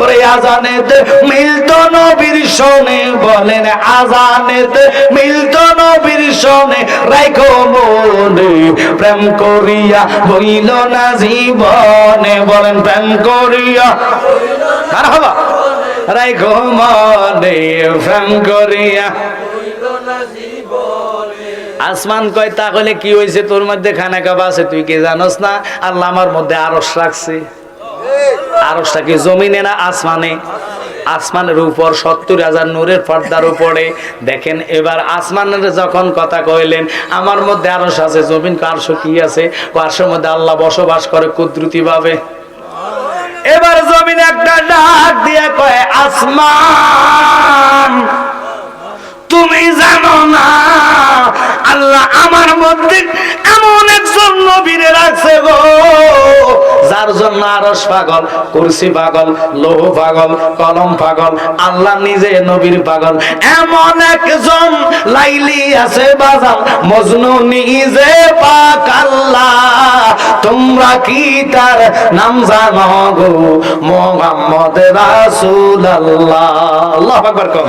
ওরে আযানেতে মিলতো নবীর শোনে, বলেন আযানেতে মিলতো নবীর শোনে, রাখো মনে প্রেম করিয়া হইল না জীবনে, বলেন প্রেম করিয়া আর হবা রাখো মনে প্রেম করিয়া। আসমান কয় তাহলে কি হয়েছে, তোর মধ্যে খানা কাবা আছে তুই কি জানোস না? আল্লাহ আমার মধ্যে আরশ রাখছে। আরশটা কি জমিনে না আসমানে? আসমানের উপর 70,000 নূরের পর্দার উপরে। দেখেন এবার আসমানের যখন কথা কইলেন, আমার মধ্যে আরশ আছে, জমিন আরশ কি আছে? আরশের মধ্যে আল্লাহ বসবাস করে কুদরতি ভাবে। এবার জমিন একটা ডাক দিয়ে কয়, আসমান তুমি জানো না আল্লাহ আমার মধ্যে এমন একজন নবীরে রাখছে গো, যার জন্য আরশ পাগল, কুরসি পাগল, লৌহ পাগল, কলম পাগল, আল্লাহ নিজে নবীর পাগল। এমন একজন লাইলি আছে বাজার, মজনু নিজে পাক আল্লাহ, তোমরা কি তার নাম জানো গো? মুহাম্মদ রাসূলুল্লাহ। আল্লাহু আকবার। কম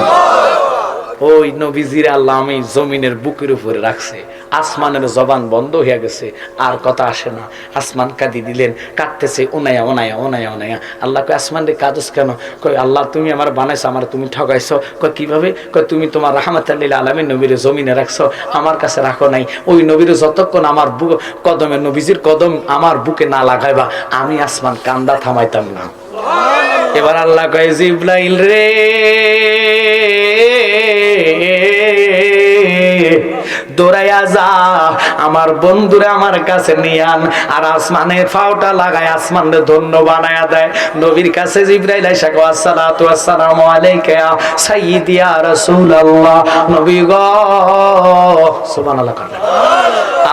ওই নবীজির আল্লাহ আমি জমিনের বুকের উপরে রাখছে, আসমানের জবান বন্ধ হয়ে গেছে, আর কথা আসে না। আসমান কাঁদি দিলেন, কাঁদতেছে, ওনায়া ওনায়া ওনায়া ওনায়া। আল্লাহ কয় আসমান রে কাঁদছ কেন? কয় আল্লাহ তুমি আমার বানাইছো, আমার তুমি ঠকাইছো। কয় কিভাবে? কয় তুমি তোমার রাহমাতুল লিল আলামিন নবীর জমিনে রাখছো, আমার কাছে রাখো নাই। ওই নবীর যতক্ষণ আমার বুক কদমে, নবীজির কদম আমার বুকে না লাগাইবা, আমি আসমান কান্দা থামাইতাম না। এবার আল্লাহ কয় জিবরাইল রে, দৌড়াইয়া যা আমার বন্ধুরে আমার কাছে নিয়ে আন। আর আসমানের ফাওটা লাগায় আসমানরে ধন্য বানায়া দেয়। নবীর কাছে জিবরাইল আইসা কয় আসসালাতু ওয়াসসালামু আলাইকা ইয়া সাইয়্যিদি ইয়া রাসূলুল্লাহ। নবী গো সুবহানাল্লাহ।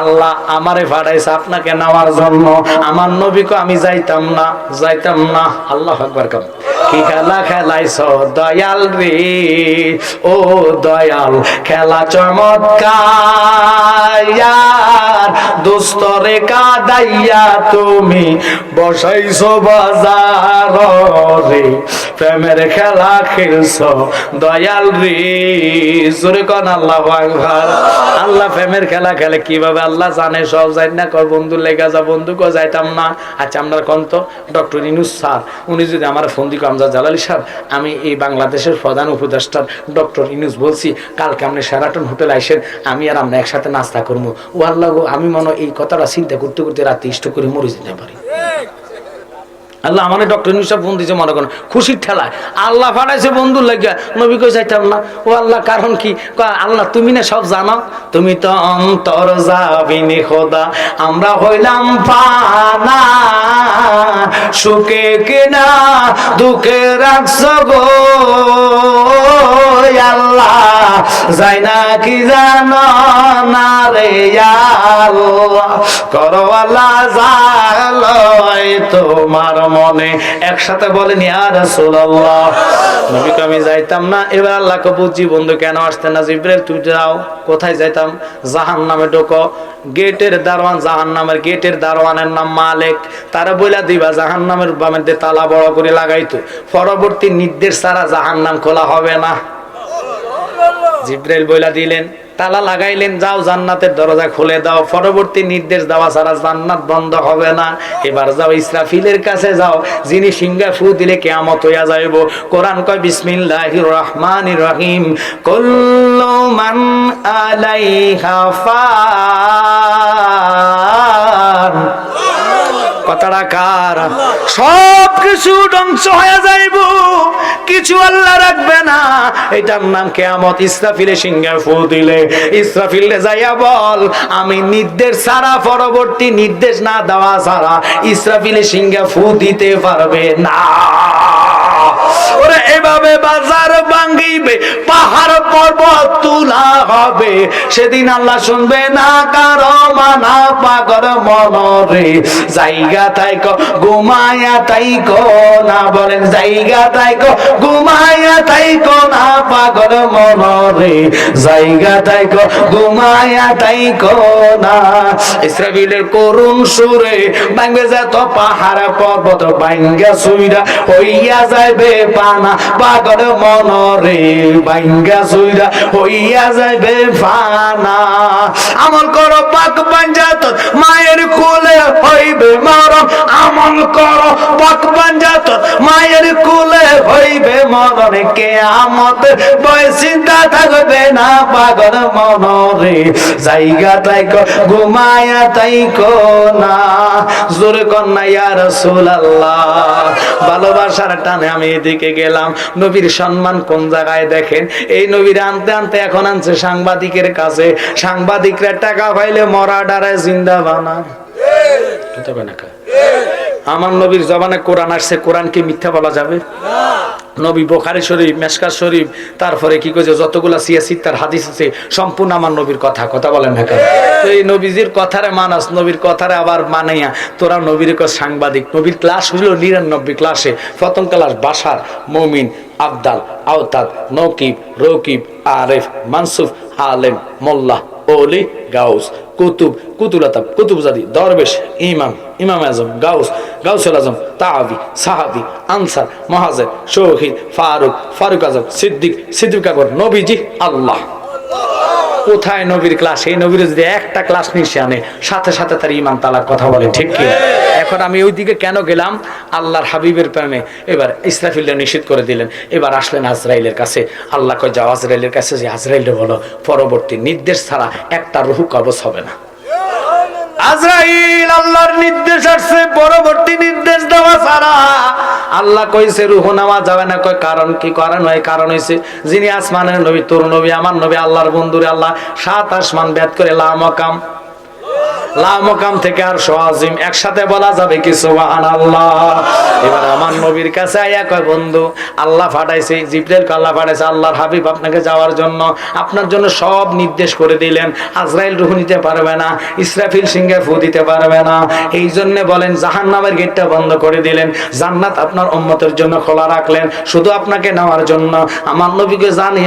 আল্লাহ আমারে পাঠাইছে আপনাকে নেওয়ার জন্য, আমার নবীকে আমি যাইতাম না, যাইতাম না। আল্লাহু আকবার। কি খেলা খেলাইছো দয়াল রে, ও দয়াল খেলা চমৎকার, দুস্তরে কাদাইয়া তুমি বসাইছো বাজার রে, প্রেমের খেলা খেলছো দয়াল রে। জোরে কোন আল্লাহু আকবার। আল্লাহ প্রেমের খেলা খেলে কিভাবে আল্লাহ জানে, সব জানি না। কর বন্ধু লেগে যা, বন্ধু কো যাইতাম না। আচ্ছা আমরা কোন তো ডক্টর ইনুস স্যার, উনি যদি আমার ফোন দিকে আমজাদ জালালি সাহেব, আমি এই বাংলাদেশের প্রধান উপদেষ্টা ডক্টর ইনুস বলছি, কালকে আপনি শেরাটন হোটেল আইসেন, আমি আর আমরা একসাথে নাস্তা করবো। ও আল্লাহ গো, আমি মনে এই কথাটা চিন্তা করতে করতে রাতে ইষ্ট করে মরে যেতে পারি। আল্লাহ আমাদের ডক্টর নিশা ফোন দিয়েছে মনে করেন খুশির ঠেলায়, আল্লাহ ফাটাইছে বন্ধুর লাগিয়া, নবী কই যাইতাম না। ও আল্লাহ কারণ কি? আল্লাহ তুমি না সব জানো, তুমি তো অন্তর যাবিনি খোদা, আমরা হইলাম পানা, সুখে কিনা দুঃখে রাখছ গো আল্লাহ, যাই না কি জানো না রে আল্লাহ, করো আল্লাহ জালয় তোমার মনে। একসাথে বলেন ইয়া রাসূলুল্লাহ। নবীকে আমি যাইতাম না। এবার আল্লাহকে বুঝি বন্ধু কেন আসতে না? জিবরাইল তুমি যাও। কোথায় যাইতাম? জাহান্নামে ঢোকো, গেটের দারোয়ান, জাহান্নামের গেটের দারোয়ানের নাম মালিক, তারা বইলা দিবা জাহান্নামের বামের তালা বড় করে লাগাইতো, পরবর্তী নির্দেশ ছাড়া জাহান্নাম খোলা হবে না। জিবরাইল বইলা দিলেন, তালা লাগাইলেন, যাও জান্নাতের দরজা খুলে দাও, পরবর্তী নির্দেশ দেওয়া ছাড়া জান্নাত বন্ধ হবে না। এবার যাও ইসরাফিলের কাছে যাও, যিনি সিংহা ফু দিলে কিয়ামত হইয়া যাইব। কোরআন কয় বিসমিল্লাহির রহমানির রহিম, কুল্লু মান আলাইহা ফান। কথাটা কার? সব কিছু ধ্বংস হয়ে যাইব, কিছু আল্লাহ রাখবে না। এটার নাম কিয়ামত। ইসরাফিলে সিংহা ফু দিলে ইসরাফিলে যাইয়া বল, আমি নির্দেশ ছাড়া, পরবর্তী নির্দেশ না দেওয়া ছাড়া ইসরাফিলে সিংহা ফু দিতে পারবে না। ওরে এভাবে বাজার ভাঙিবে, পাহাড় পর্বত তুলা হবে, সেদিন আল্লাহ শুনবে না কারো মানা পাগল মনরে। জায়গা তাইক ঘুমায়া তাইক না, বলেন জায়গা তাইক ঘুমায়া তাইক না পাগল মনরে, জায়গা তাইক ঘুমায়া তাইক না। ইসরাফিলের করুণ সুরে ভাঙবে যত পাহাড় পর্বত, ভাঙ্গা সুইরা হইয়া যাইবে পানা পাগল মনরে, ভাঙ্গা সুইরা হইয়া যাইবে পানা। আমল করো পাক পাঞ্জাত, মায়ের কোলে হইবে মরণ, আমল করো পাক পাঞ্জাত, মায়ের কোলে হইবে মরণ, কিয়ামত বয় চিন্তা থাকবে না পাগল মনরে, জায়গা তাইক ঘুমায়া তাইক না। জোরে কন্যা ইয়া রাসূলুল্লাহ। ভালোবাসার টানে আমি এদিকে গেলাম, নবীর সম্মান কোন জায়গায় দেখেন। এই নবীর আনতে আনতে এখন আনছে সাংবাদিকের কাছে। সাংবাদিকরা টাকা পাইলে মরা ডারায় জিন্দা বানায়। আমার নবীর জবানে কোরআন আসছে, কোরআন কি মিথ্যা বলা যাবে? নবী বুখারী শরীফ, মেশকাত শরীফ, তারপরে কি কইছে যতগুলা সিয়াসিত্তার হাদিস আছে সম্পূর্ণ আমার নবীর কথা। কথা বলেন না কেন? তো এই নবীজির কথারে মানাস, নবীর কথারে আবার মানাইয়া তোরা নবীর সাংবাদিক। নবীর ক্লাস হইল 99 ক্লাসে। প্রথম ক্লাস বাশার, মুমিন, আবদাল, আওতাদ, নকিব, রকিব, আরেফ, মানসুফ, আলেম, মোল্লা, ওলি, গাউস, কুতুব, কুতুলাতাব, কুতুবজাদি, দরবেশ, ইমাম, ইমাম আজম, গাউস, গাউসুল আজম, তাবি, সাহাবি, আনসার, মুহাজির, শহীদ, ফারুক, ফারুক আজম, সিদ্দিক, সিদ্দিক আকবর, নবীজি, আল্লাহ। কোথায় নবীর ক্লাস? এই নবীর যদি একটা ক্লাস নিশে আনে, সাথে সাথে তার ইমান তালাক। কথা বলে ঠিক কি? এখন আমি ওইদিকে কেন গেলাম? আল্লাহর হাবিবের প্রেমে। এবার ইসরাফিলটা নিষেধ করে দিলেন। এবার আসলেন আজরাইলের কাছে। আল্লাহ কয় যাও আজরাইলের কাছে, যে আজরাইলরে বলো পরবর্তী নির্দেশ ছাড়া একটা রূহ কবজ হবে না। আজরাইল, আল্লাহর নির্দেশ আসছে, পরবর্তী নির্দেশ দেওয়া ছাড়া আল্লাহ কইছে রূহ নেওয়া যাবে না। কয় কারণ কি? কারণ হয়, কারণ হইছে যিনি আসমানের নবী, তোর নবী, আমার নবী, আল্লাহর বন্ধুরে আল্লাহ 7 আসমান ভেদ করে লা মাকাম, লা মাকাম থেকে আর আজিম একসাথে বলা যাবে কি সুবহানাল্লাহ। এবার আমার নবীর কাছে আয়া কয় বন্ধু, আল্লাহ পাঠাইছে, জিবরাইল কে আল্লাহ পাঠাইছে, আল্লাহর হাবিব আপনাকে যাওয়ার জন্য, আপনার জন্য সব নির্দেশ করে দিলেন। আজরাইল রূহ নিতে পারবে না, ইসরাফিল সিংহে ফু দিতে পারবে না। এই জন্য বলেন জাহান্নামের গেটটা বন্ধ করে দিলেন, জান্নাত আপনার উম্মতের জন্য খোলা রাখলেন, শুধু আপনাকে নেওয়ার জন্য। আমার নবীকে জানি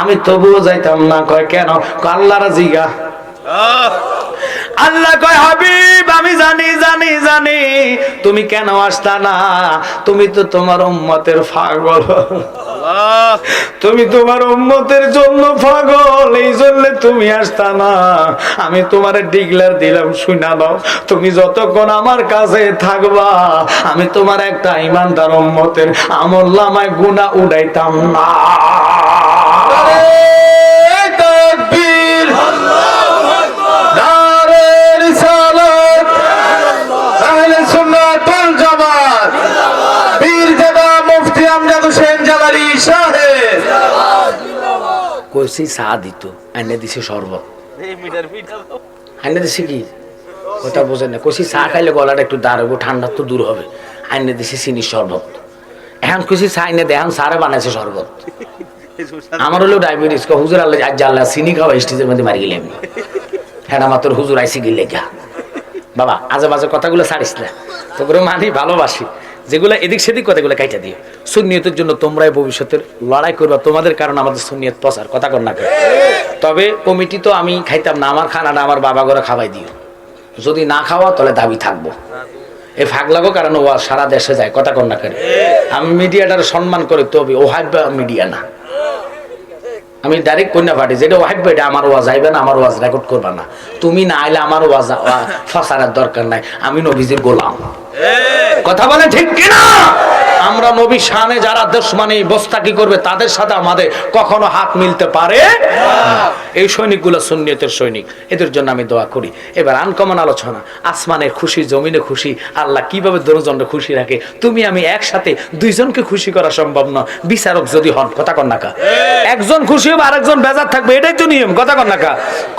আমি তবুও যাইতাম না। কয় কেন? আল্লাহর জিগা। আল্লাহ কয় হাবিব আমি জানি জানি জানি তুমি কেন আসতা না, তুমি তো তোমার উম্মতের পাগল, তুমি তোমার উম্মতের জন্য পাগল, এই জন্য তুমি আসতা না। আমি তোমারে ডিক্লেয়ার দিলাম, শুনা নাও, তুমি যতক্ষণ আমার কাছে থাকবা আমি তোমার একটা ইমানদার উম্মতের আমলনামায় গুনাহ উঠাইতাম না। কষি চা দিত, আইনে দিছে শরবত। আইনে দিছে কি কথা বোঝেন না, কষি চা খাইলে গলাটা একটু দাঁড়াবো, ঠান্ডা তো দূর হবে। আইনে দিছে চিনির শরবত। এখন কষি চা আইনে দেয়, এখন সারে বানাইছে শরবত। আমার হলেও ডায়াবেটিস, হুজুর আল্লাহ আজ আল্লাহ চিনি খাওয়া স্টেজের মধ্যে মারি গেলাম। হ্যাঁ আমার তোর হুজুর আইসি গেলে গা বাবা, আজে বাজে কথাগুলো ছাড়িস না, তোকে মানি ভালোবাসি। যেগুলো এদিক সেদিক কথাগুলো কাইটা দিও। সুন্নিয়তের জন্য তোমরাই ভবিষ্যতের লড়াই করবা, তোমাদের কারণ আমাদের সুন্নিয়ত প্রচার, কথা কর না। তবে কমিটি তো আমি খাইতাম না, আমার খানাটা আমার বাবা করে খাওয়াই দিও। যদি না খাওয়া তাহলে দাবি থাকবো। এই ফাঁক লাগো কারণ ও সারা দেশে যায়, কথা কর না করে। আমি মিডিয়াটার সম্মান করে, তবে ও হাইবা মিডিয়া না। আমি ডাইরেক্ট কন্যা পার্টি, যেটা ওয়াইফ এটা আমার ওয়াজ আইবে না, আমার ওয়াজ রেকর্ড করবা না। তুমি না আইলে আমার ওয়াজ ফসানোর দরকার নাই। আমি নবীজির গোলাম, কথা বলে ঠিক কিনা? আমরা নবী শানে যারা দুশমনি বস্তাকি করবে তাদের সাথে আমাদের কখনো হাত মিলতে পারে না। এই সৈনিকগুলো সুন্নিয়তের সৈনিক, এদের জন্য আমি দোয়া করি। এবার আনকমন আলোচনা, আসমানের খুশি, জমিনে খুশি, আল্লাহ কিভাবে দুজনকে খুশি রাখে। তুমি আমি একসাথে দুইজনকে খুশি করা সম্ভব না, বিচারক যদি হন, কথা কন না কা। একজন খুশি হবে আরেকজন বেজার থাকবে, এটাই তো নিয়ম, কথা কন না কা।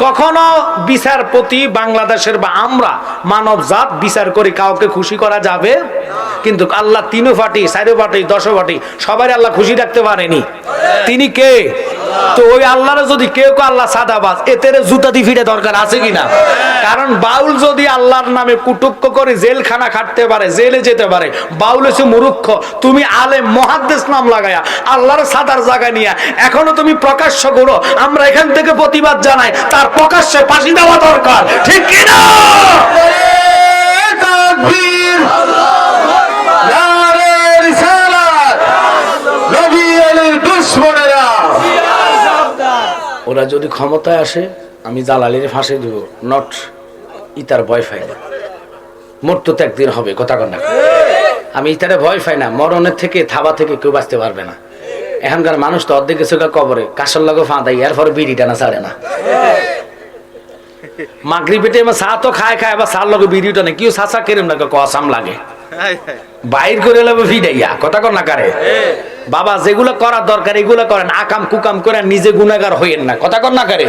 কখনো বিচারপতি বাংলাদেশের বা আমরা মানব জাত বিচার করি কাউকে খুশি করা যাবে, কিন্তু আল্লাহ তিনও পার্টি, চারো পার্টি, 10 পার্টি সবাই আল্লাহ খুশি রাখতে পারেনি। তিনি কে? তো ওই আল্লাহর যদি কেউ আল্লাহ সাদাবাজ, এতের জুতা দিয়ে ফিরে দরকার আছে কিনা? কারণ বাউল যদি আল্লাহর নামে কুটুক্ক করে জেলখানা খাটতে পারে, জেলে যেতে পারে, বাউল হচ্ছে মূর্খ। তুমি আলেম মুহাদ্দিস নাম লাগায়া আল্লাহর সাদার জায়গা নিয়ে এখনো তুমি প্রকাশ্য করো, আমরা এখান থেকে প্রতিবাদ জানাই, তার প্রকাশ্যে ফাঁসি দেওয়া দরকার, ঠিক কিনা? ওরা যদি ক্ষমতায় আসে আমি জালালির ফাঁসি দিব, নট ইতার ভয় পাই না, মরতে তো একদিন হবে, কথা কন না। আমি ইতারে ভয় পাই না, মরণের থেকে থাবা থেকে কেউ বাঁচতে পারবে না। এখনকার মানুষ তো অর্ধেক গেছে কবরে, কাশর লাগে ফাঁদাই, এরপরে বিড়ি টানা ছাড়ে না। মাগরিব পেটে চা তো খায় খায়, আবার চার লগে বিড়ি টানে, কেউ চাচা কেরম লাগে কসাম লাগে, বাইর করে নেবে ফিডাইয়া, কথা কন না কারে। বাবা যেগুলো করার দরকার এগুলো করেন, আকাম কুকাম করে নিজে গুনাহগার হইয়েন না, কথা কন না কারে।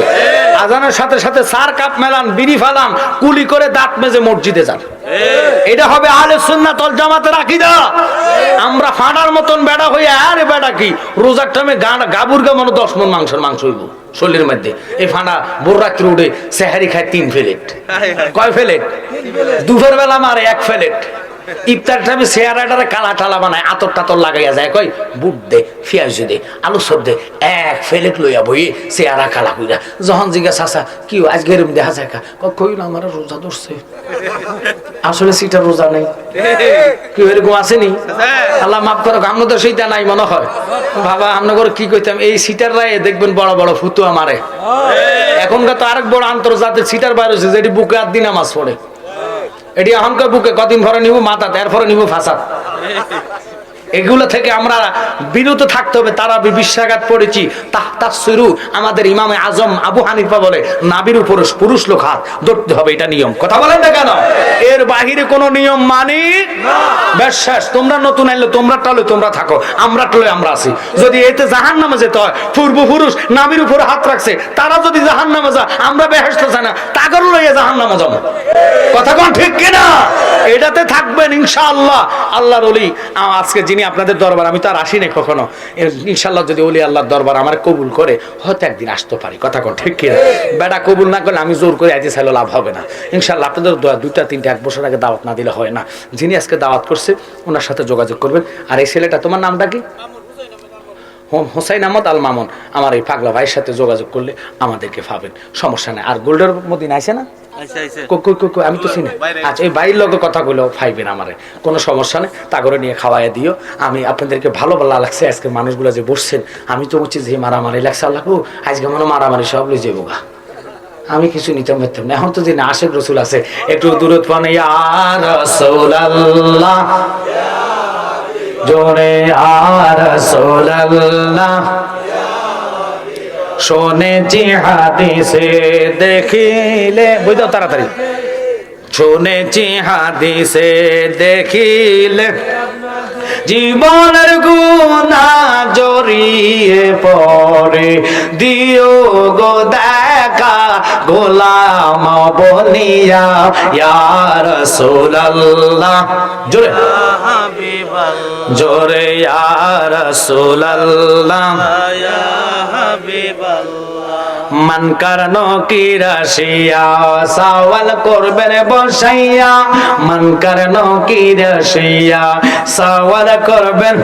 আজানের সাথে সাথে চার কাপ মেলান, বিড়ি ফালান, কুলি করে দাঁত মেজে মসজিদে যান, এটা হবে আহলে সুন্নাত ওয়াল জামাতের আকীদা। আমরা ফাঁড়ার মতন বেড়া হইয়া, আরে বেড়া কি রোজার টাইমে গাবুর গা মনে 10 মণ মাংস হইব শরীরের মধ্যে। এই ফাঁড়া ভোর রাত্রে উঠে সেহারি খায় 3 প্লেট, কয় প্লেট? দুপুর বেলা মারে 1 প্লেট। ইফতার টাইমে চেহারাটারে কালা টালা বানায়, আতর টাতর লাগাইয়া যায়, কই বুট দে, পেঁয়াজ দে, আলু সব দে, 1 প্লেট লইয়া বইয়ে চেহারা কালা কইরা। যখন জিজ্ঞাসা চাচা কি আজকে এরকম দেখা যায়, কই না আমার রোজা ধরছে, আসলে সেটা রোজা নেই। কি এরকম আসেনি? আল্লাহ মাফ করো, আমরা তো সেইটা নাই মনে হয়। বাবা আমরা করে কি কইতাম, এই সিটার রায় দেখবেন বড় বড় ফুতুয়া মারে। এখনকার তো আরেক বড় আন্তর্জাতিক সিটার বাইর হয়েছে, যেটি বুকে 8 দিন নামাজ পড়ে। এটি এখনকার বুকে কদিন ভরে নিব মাথা, এরপরে নিব ফাঁসাদ। এগুলো থেকে আমরা বিরত থাকতে হবে। তারা বিশ্বাঘাত পড়েছি, তাহতাসসিরু, আমাদের ইমামে আজম আবু হানিফা বলে নাবির উপর পুরুষ লোক হাত ধরতে হবে, এটা নিয়ম। কথা বলেন না কেন? এর বাহিরে কোনো নিয়ম মানি না। বিশ্বাস তোমরা নতুন আইলে তোমরা টালে তোমরা থাকো, আমরা টালে আমরা আছি। যদি এতে জাহান্নামে যেতে হয়, পূর্বপুরুষ নাবির উপর হাত রাখছে, তারা যদি জাহান্নামে যায়, আমরা বেহেশতে চাই না, তাগর লইয়া জাহান্নামে যাব। কথা কোন ঠিক কিনা? এটাতে থাকবেন ইনশাআল্লাহ। আল্লাহর ওলি আজকে যিনি আপনাদের দরবার, আমি তো আর আসি না কখনো, ইনশাআল্লাহ যদি ওলি আল্লাহর দরবার আমার কবুল করে হয়তো একদিন আসতে পারি। কথা কোন ঠিক কিনা? বেটা কবুল না করলে আমি জোর করে আইতে চাইলে লাভ হবে না। ইনশাআল্লাহ আপনাদের 2টা 3টা 1 বছর আগে দাওয়াত না দিলে হয় না। যিনি আজকে দাওয়াত করছে ওনার সাথে যোগাযোগ করবেন। আর এই ছেলেটা, তোমার নামটা কি? হোসাইন আহমদ আল মামুন। আমার এই পাগলা ভাইয়ের সাথে যোগাযোগ করলে আমাদেরকে পাবেন, সমস্যা নেই। আর গোল্ডের মদিনা আছে না? আমি তো চিনি। আচ্ছা এই বাইরের লোকের কথা গুলো ফাইবেন, আমারে কোনো সমস্যা নেই, তা করে নিয়ে খাওয়াই দিও। আমি আপনাদেরকে ভালো লাগছে আজকে মানুষগুলো যে বসছেন, আমি তো বলছি যে মারামারি লাগছে, আল্লাহ আজকে মনে মারামারি সব লই যাবো গা, আমি কিছু নিতে পারতাম না। এখন তো যে আশেক রসুল আছে, একটু দূরত পানে ইয়া রাসূলুল্লাহ জোরে ইয়া রাসূলুল্লাহ, শুনেছি হাদিসে দেখিলে, বুঝাও তাড়াতাড়ি, শুনেছি হাদিসে দেখিলে জীবনের গুণা জড়িয়ে পড়ে, দিও গো দেখা গোলাম বলিয়া ইয়া রাসূলুল্লাহ। জোরে জোরে ইয়া রাসূলুল্লাহ মান কারণ কি রাশিয়া সওয়াল করবেন বসাইয়া, মান কারণ কি রাশিয়া সওয়াল করবেন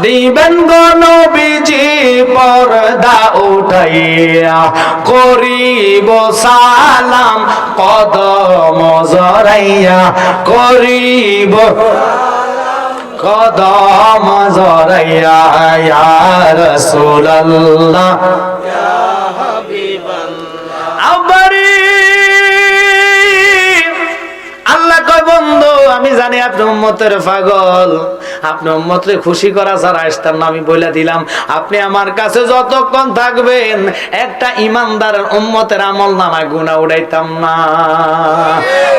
দিবেন গো নবীজি পর্দা উঠাইয়া, করিব সালাম কদম জড়াইয়া, করিব কদম জড়াইয়া ইয়া রাসূলুল্লাহ। আল্লাহ কয় বন্ধু আমি জানি আপনি উম্মতের পাগল, আপনি উম্মতরে খুশি করা ছাড়া আসতাম না, আমি বলে দিলাম আপনি আমার কাছে যতক্ষণ থাকবেন একটা ইমানদারের উম্মতের আমল নামায় গুনাহ উড়াইতাম না।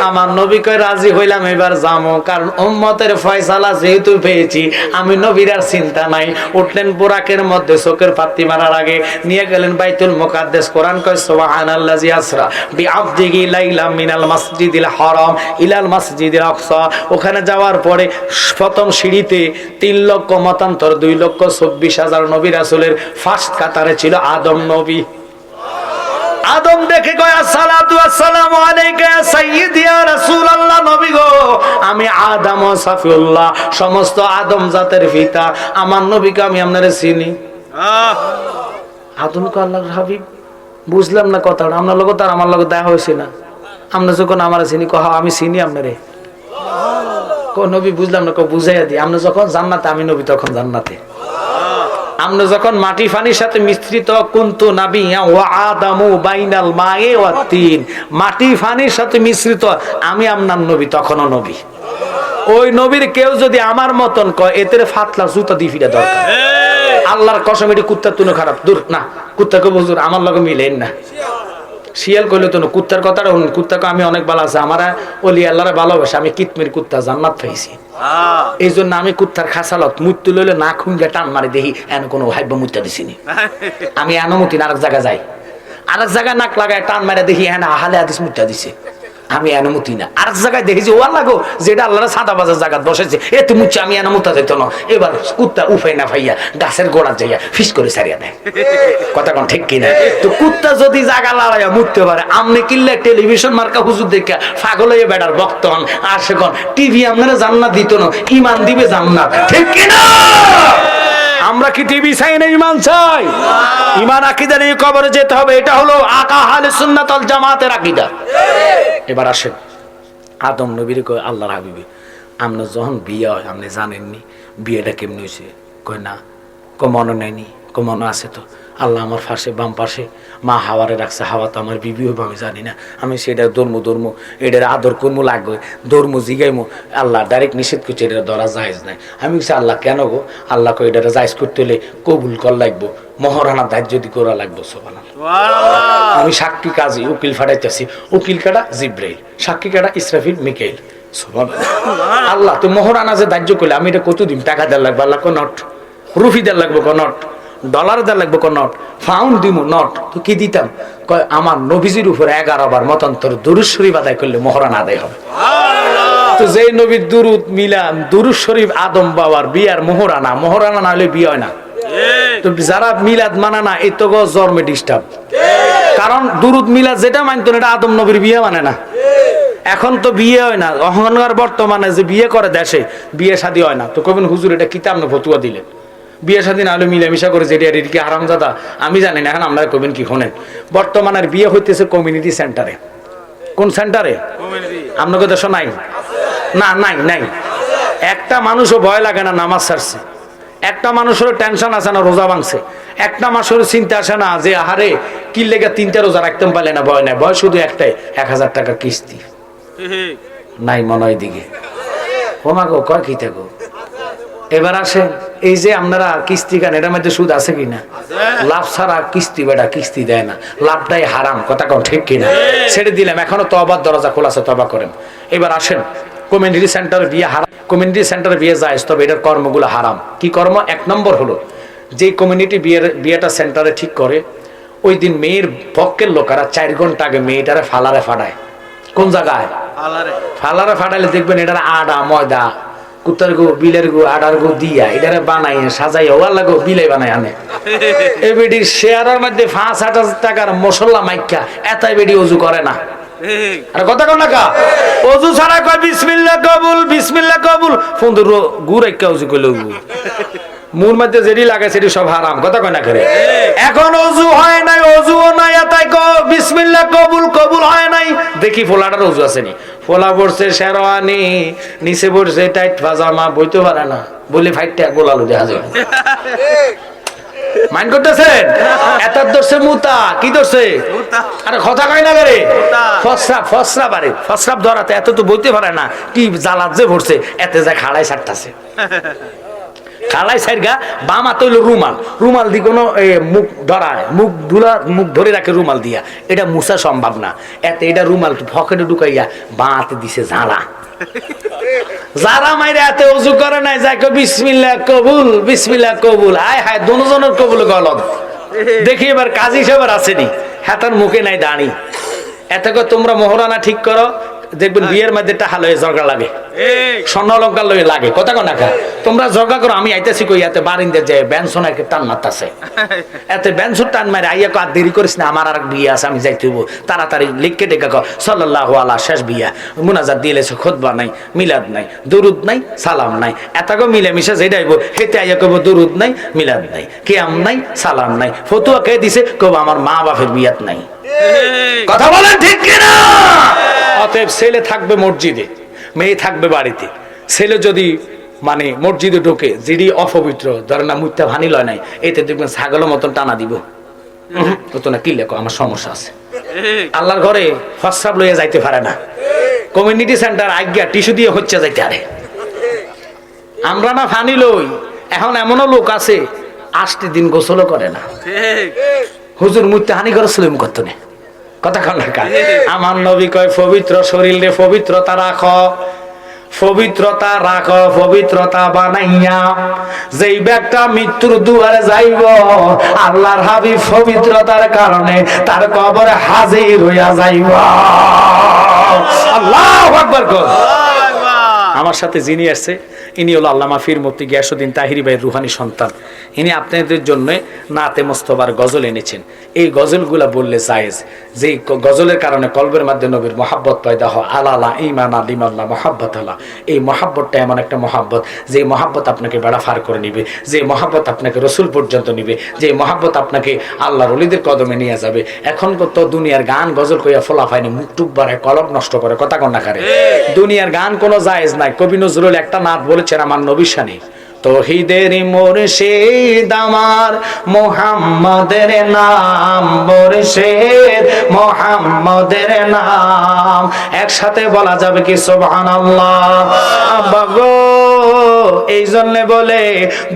আমার নবী কয় রাজি হইলাম এবার যামো, কারণ উম্মতের ফয়সালা যেহেতু পেয়েছি আমি নবীর আর চিন্তা নাই। উঠলেন বুরাকের মধ্যে চোখের পাত্তি মারার আগে নিয়ে গেলেন বাইতুল মুকাদ্দাস। কোরআন কয় সুবহানাল্লাযী আসরা বিআবদিহি লাইলাম মিনাল মাসজিদিল হারাম ইলাল মাসজিদিল আকসা। ওখানে যাওয়ার পরে প্রথম সিঁড়িতে 3 লক্ষ মতান্তর 2,24,000 নবী রাসূলের ফার্স্ট কাতারে ছিল আদম নবী। আদম দেখে কয় আসসালাতু ওয়াসসালামু আলাইকা ইয়া সাইয়্যিদি ইয়া রাসূলুল্লাহ, নবী গো আমি আদম ও সাফিউল্লাহ সমস্ত আদম জাতের পিতা, আমার নবীকে আমি আপনারে চিনি। আদম কো আল্লাহর হাবিব, বুঝলাম না কথাটা, আপনার লোক তার আমার লোক দেখা হয়েছে না, আমরা যখন আমার চিনি কহ আমি চিনি আপনারে কো নবী, বুঝলাম না কো বুঝাইয়া দিই, আমরা যখন জান্নাতে আমি নবী তখন জান্নাতে, আমরা যখন মাটি ফানির সাথে মিশ্রিত কুনতু নাবিয়্যা ওয়া আদামু বাইনাল মায়ে ওয়া তিন, মাটি ফানির সাথে মিশ্রিত আমি আপনার নবী তখনও নবী। ওই নবীর কেউ যদি আমার মতন কয় এতে ফাতলা জুতা দি ফিরা দরকার। আল্লাহর কসম এটি কুত্তার তুনো খারাপ, দূর না, কুত্তাকে বুঝুর আমার লগে মিলেন না। শিয়াল কইলে তো কুত্তার কথাটা শুনুন, কুত্তাকে আমি অনেক ভালো আছে, আমার ওলি আল্লাহরে ভালোবাসে, আমি কিতমির কুত্তা জান্নাত পাইছি। এই জন্য আমি কুত্তার খাসালত মৃত্যু লইলে না খুঁজে টান মারি দেখি এন কোনো হাইব্য মুত্তা দিছিনি। আমি এনমতি আরেক জায়গায় যাই, আরেক জায়গায় নাক লাগায় টান মারে দেখি হ্যাঁ আহালে হাদিস মুত্তা দিছে, আমি এনমতি না। আরেক জায়গায় দেখেছি ও লাগো যেটা আল্লাহর সাদা বাজার জায়গা বসেছে এ তুমি আমি এনমতা যাইতো না। এবার কুত্তা উফাই না ভাইয়া গাছের গোড়া যাইয়া ফিস করে সারিয়া দেয়, কথা কোন ঠিক কিনা? তো কুত্তা যদি জায়গা লড়াইয়া মুততে পারে, আমনে কিনলে টেলিভিশন মার্কা হুজুর দেখে পাগল হয়ে বেড়ার বক্তন আর সেখন টিভি আপনারা জান্নাত দিত না, ইমান দিবে জান্নাত, ঠিক কিনা? আমরা কি টিভি চাই না ইমান চাই? ইমান আকীদা নিয়ে কবরে যেতে হবে, এটা হলো আকা আহলে সুন্নাত ওয়াল জামাতের আকীদা। এবার আসেন আদম নবীর কয় আল্লাহর হাবিব আমরা যখন বিয়ে হয় আপনি জানেননি বিয়েটা কেমনি হয়েছে? কয় না। মনে নেয়নি? মনে আছে তো। আল্লাহ আমার পাশে বাম পাশে মা হাওয়ারে রাখছে, হাওয়া তো আমার বিবি হইব আমি জানি না, আমি সেটা ধর্ম এটার আদর করবো লাগবে, ধর্ম জিগাইমো। আল্লাহ ডাইরেক্ট নিষেধ করছে এটা ধরা জায়েজ নাই। আমি বলছি আল্লাহ কেন গো? আল্লাহ কই এটা জায়েজ করতে হলে কবুল কর লাগবো, মহারানা দায়িত্ব যদি করা লাগবো। সুবহানাল্লাহ। আমি সাক্ষী কাজী উকিল ফাটাইতেছি, উকিল কাটা জিব্রাইল, সাক্ষী কাটা ইসরাফিল মিকাইল। সুবহানাল্লাহ। আল্লাহ তো মহারানা যে দায়িত্ব করলে আমি এটা কতদিন টাকা দেওয়ার লাগবে? আল্লাহ কো নট, রুফি দেওয়ার লাগবে কো নট, ডলার দেওয়ার লাগবে কো নট, ফাউন্ড দিব নট। তো কি দিতাম? কয় আমার নবীজির উপর 11 বার মতান্তর দুরূদ শরীফ আদায় করলে মহারানা আদায় হবে। তো যে নবীর দুরূদ মিলাম দুরূদ শরীফ আদম বাবার বিয়ার মহারানা, মহারানা না হলে বিয়ে হয় না। তো যারা মিলাদ মানে না এই তো জন্মে ডিস্টার্ব, কারণ দুরূদ মিলাদ যেটা মানতো এটা আদম নবীর বিয়ে মানে না। এখন তো বিয়ে হয় না, অহংকার বর্তমানে যে বিয়ে করে দেশে বিয়ে শাদী হয় না। তো কবেন হুজুর এটা কিতাব না ফতুয়া দিলেন, বিয়ে শাদী না হলে মিলামিশা করে যেটা এটা কি হারামজাদা? আমি জানি না, এখন আমরা কবেন কি শোনেন বর্তমানের বিয়ে হইতেছে কমিউনিটি সেন্টারে। কোন সেন্টারে? আপনাকে দেশ নাই না? নাই। একটা মানুষও ভয় লাগে না নামাজ ছাড়ছে, একটা মানুষের টেনশন আছে না রোজা ভাঙছে, একটা মাসের চিন্তা আসে না যে আহারে কি লেগে 3টা রোজা রাখতে পারলে না, ভয় নাই। ভয় শুধু একটাই, 1000 টাকা কিস্তি নাই মনে হয় দিকে। ও মা গো কয় কি থাকো। এবার আসেন এই যে আপনারা কিস্তি খান, এটার মধ্যে সুদ আছে কিনা? লাভ ছাড়া কিস্তি বেটা কিস্তি দেয় না, লাভটাই হারাম, কথা কম ঠিক কিনা? ছেড়ে দিলাম, এখনো তওবার দরজা খোলা আছে, তওবা করেন। এবার আসেন, কমিউনিটি সেন্টারে বিয়ে হারাম, কমিউনিটি সেন্টারে বিয়ে যায়, তবে এটার কর্মগুলো হারাম। কি কর্ম? এক নম্বর হলো যে কমিউনিটি বিয়েটা সেন্টারে ঠিক করে, ওই দিন মেয়ের পক্ষের লোকেরা 4 ঘন্টা আগে মেয়েটারে ফালারে ফাটায়। কোন জায়গায়? ফালারে ফাটাইলে দেখবেন এটার আডা ময়দা কুত্তার গো বিলের গো আডার গো দিয়া এটারে বানাই সাজাই ওয়ার লাগো বিলে বানাই আনে। এই বেডির শেয়ারের মধ্যে 5-8 টাকার মশলা মাইকা এতই বেডি ওযু করে না। আর কথা কোন না কা ওযু ছাড়া কয় বিসমিল্লাহ কবুল, বিসমিল্লাহ কবুল, ফন্দুর গুরাইকা ওযু কইলো মুর মধ্যে যেটি লাগে সেটি সব হারাম, কথা কয় না করে। এখন ওযু হয় নাই, ওযুও নাই, তাই কো বিসমিল্লাহ কবুল, কবুল হয় নাই। দেখি ফোলাটার ওযু আসেনি, ফোলা পড়ছে শেরওয়ানি, নিচে পড়ছে টাইট পাজামা, বইতে পারে না বলে ফাইটটা গোলালু দেখা যায়। মাইন্ড করতেছেন? এটার ধরছে মুতা, কি ধরছে? আরে কথা কয় না করে ফসরাব, ফসরাব, আরে ফসরাব ধরাতে এত তো বইতে পারে না, কি জ্বালাত যে ভরছে, এতে যায় খাড়াই ছাড়তাছে। খালাই সাইরগা বামা তৈল রুমাল, রুমাল দি কোনো মুখ ধরায়, মুখ ধুলা, মুখ ধরে রাখে রুমাল দিয়া, এটা মুছা সম্ভব না, এতে এটা রুমাল পকেটে ঢুকাইয়া বাঁতে দিছে ঝাড়া। যারা মাইরে এতে ওযু করে নাই, যাই কো বিসমিল্লাহ কবুল, বিসমিল্লাহ কবুল, হায় হায় দুজনের কবুল গলদ। দেখি এবার কাজী সাহেবের আসেনি, হাতার মুখে নাই দাঁড়ি, এতে কো তোমরা মোহরানা ঠিক করো, দেখবেন বিয়ের মধ্যে টাকা লয়ে ঝগড়া লাগে, স্বর্ণ অলঙ্কার লয়ে লাগে, কথা কো না কা? তোমরা ঝগড়া করো, আমি আইতাছি কই এতে বারিন্দে যায় বেনসন একে টান মারতাছে, এতে বেনসন টান মারে আইয়া কো আর দেরি করিস না, আমার আর বিয়ে আছে, আমি যাইতে হইব তাড়াতাড়ি, লিখকে টেকা কো সাল্লাল্লাহু আলা, শেষ বিয়া, মুনাজাত দিলেছে, খুতবা নাই, মিলাদ নাই, দুরুদ নাই, সালাম নাই, এতগো মিলে মিশে যেটা হইব হেতে আইয়া কইব দুরুদ নাই, মিলাদ নাই, কিয়াম নাই, সালাম নাই, ফতুয়া কে দিছে কইব আমার মা বাপের বিয়াত নাই। কথা বলেন ঠিক কিনা? অতএব ছেলে থাকবে মসজিদে, মেয়ে থাকবে বাড়িতে। ছেলে যদি মানে মসজিদে ঢোকে, যেটি অপবিত্র, ধরে না মুত্যা ভানি লয় নাই, এতে দেখবেন ছাগলের মতন টানা দিব, তো না কি লেখো আমার সমস্যা আছে। আল্লাহর ঘরে ফসরাব লইয়া যাইতে পারে না, কমিউনিটি সেন্টার আজ্ঞা টিস্যু দিয়ে হচ্ছে যাইতে আরে আমরা না ফানি লই। এখন এমনও লোক আছে 8 দিন গোসলও করে না, হুজুর মুত্যা হানি করেছিল করতো না, কথা কন না। আমার নবী কয় পবিত্র শরীরে পবিত্রতা রাখো, পবিত্রতা রাখো, পবিত্রতা বানাইয়া যেই ব্যক্তি মৃত্যুর দুয়ারে যাইব, আল্লাহর হাবিব পবিত্রতার কারণে তার কবরে হাজির হইয়া যাইব। আল্লাহু আকবার। আমার সাথে যিনি আসছে ইনি হলো আল্লামা ফির মুফতি গিয়াসউদ্দিন তাহিরি ভাইয়ের রুহানি সন্তান। ইনি আপনাদের জন্য নাতে মোস্তফার গজল এনেছেন। এই গজলগুলা বললে জায়েজ, যে গজলের কারণে কলবের মধ্যে নবীর মহাব্বত পয়দা হয়। আলালা ঈমান আলিমাল্লাহ মহাব্বত আল্লাহ, এই মহাব্বতটা এমন একটা মহাব্বত যে মহাব্বত আপনাকে বেড়া ফার করে নিবে, যে মহাব্বত আপনাকে রসুল পর্যন্ত নিবে, যে মহাব্বত আপনাকে আল্লাহর ওলিদের কদমে নিয়ে যাবে। এখন তো দুনিয়ার গান গজল কইয়া ফলা পায়নি, মুখ টুক বাড়ায়, কলব নষ্ট করে, কথা কন্যা করে। দুনিয়ার গান কোনো জায়েজ নাই। কবি নজরুল একটা নাত বলেছেন আমার নবীর শানে, তৌহিদের মুর্শিদ আমার মুহাম্মাদের নাম, মুর্শিদ মুহাম্মাদের নাম, একসাথে বলা যাবে কি সুবহানাল্লাহ। বাগো এই জন্য বলে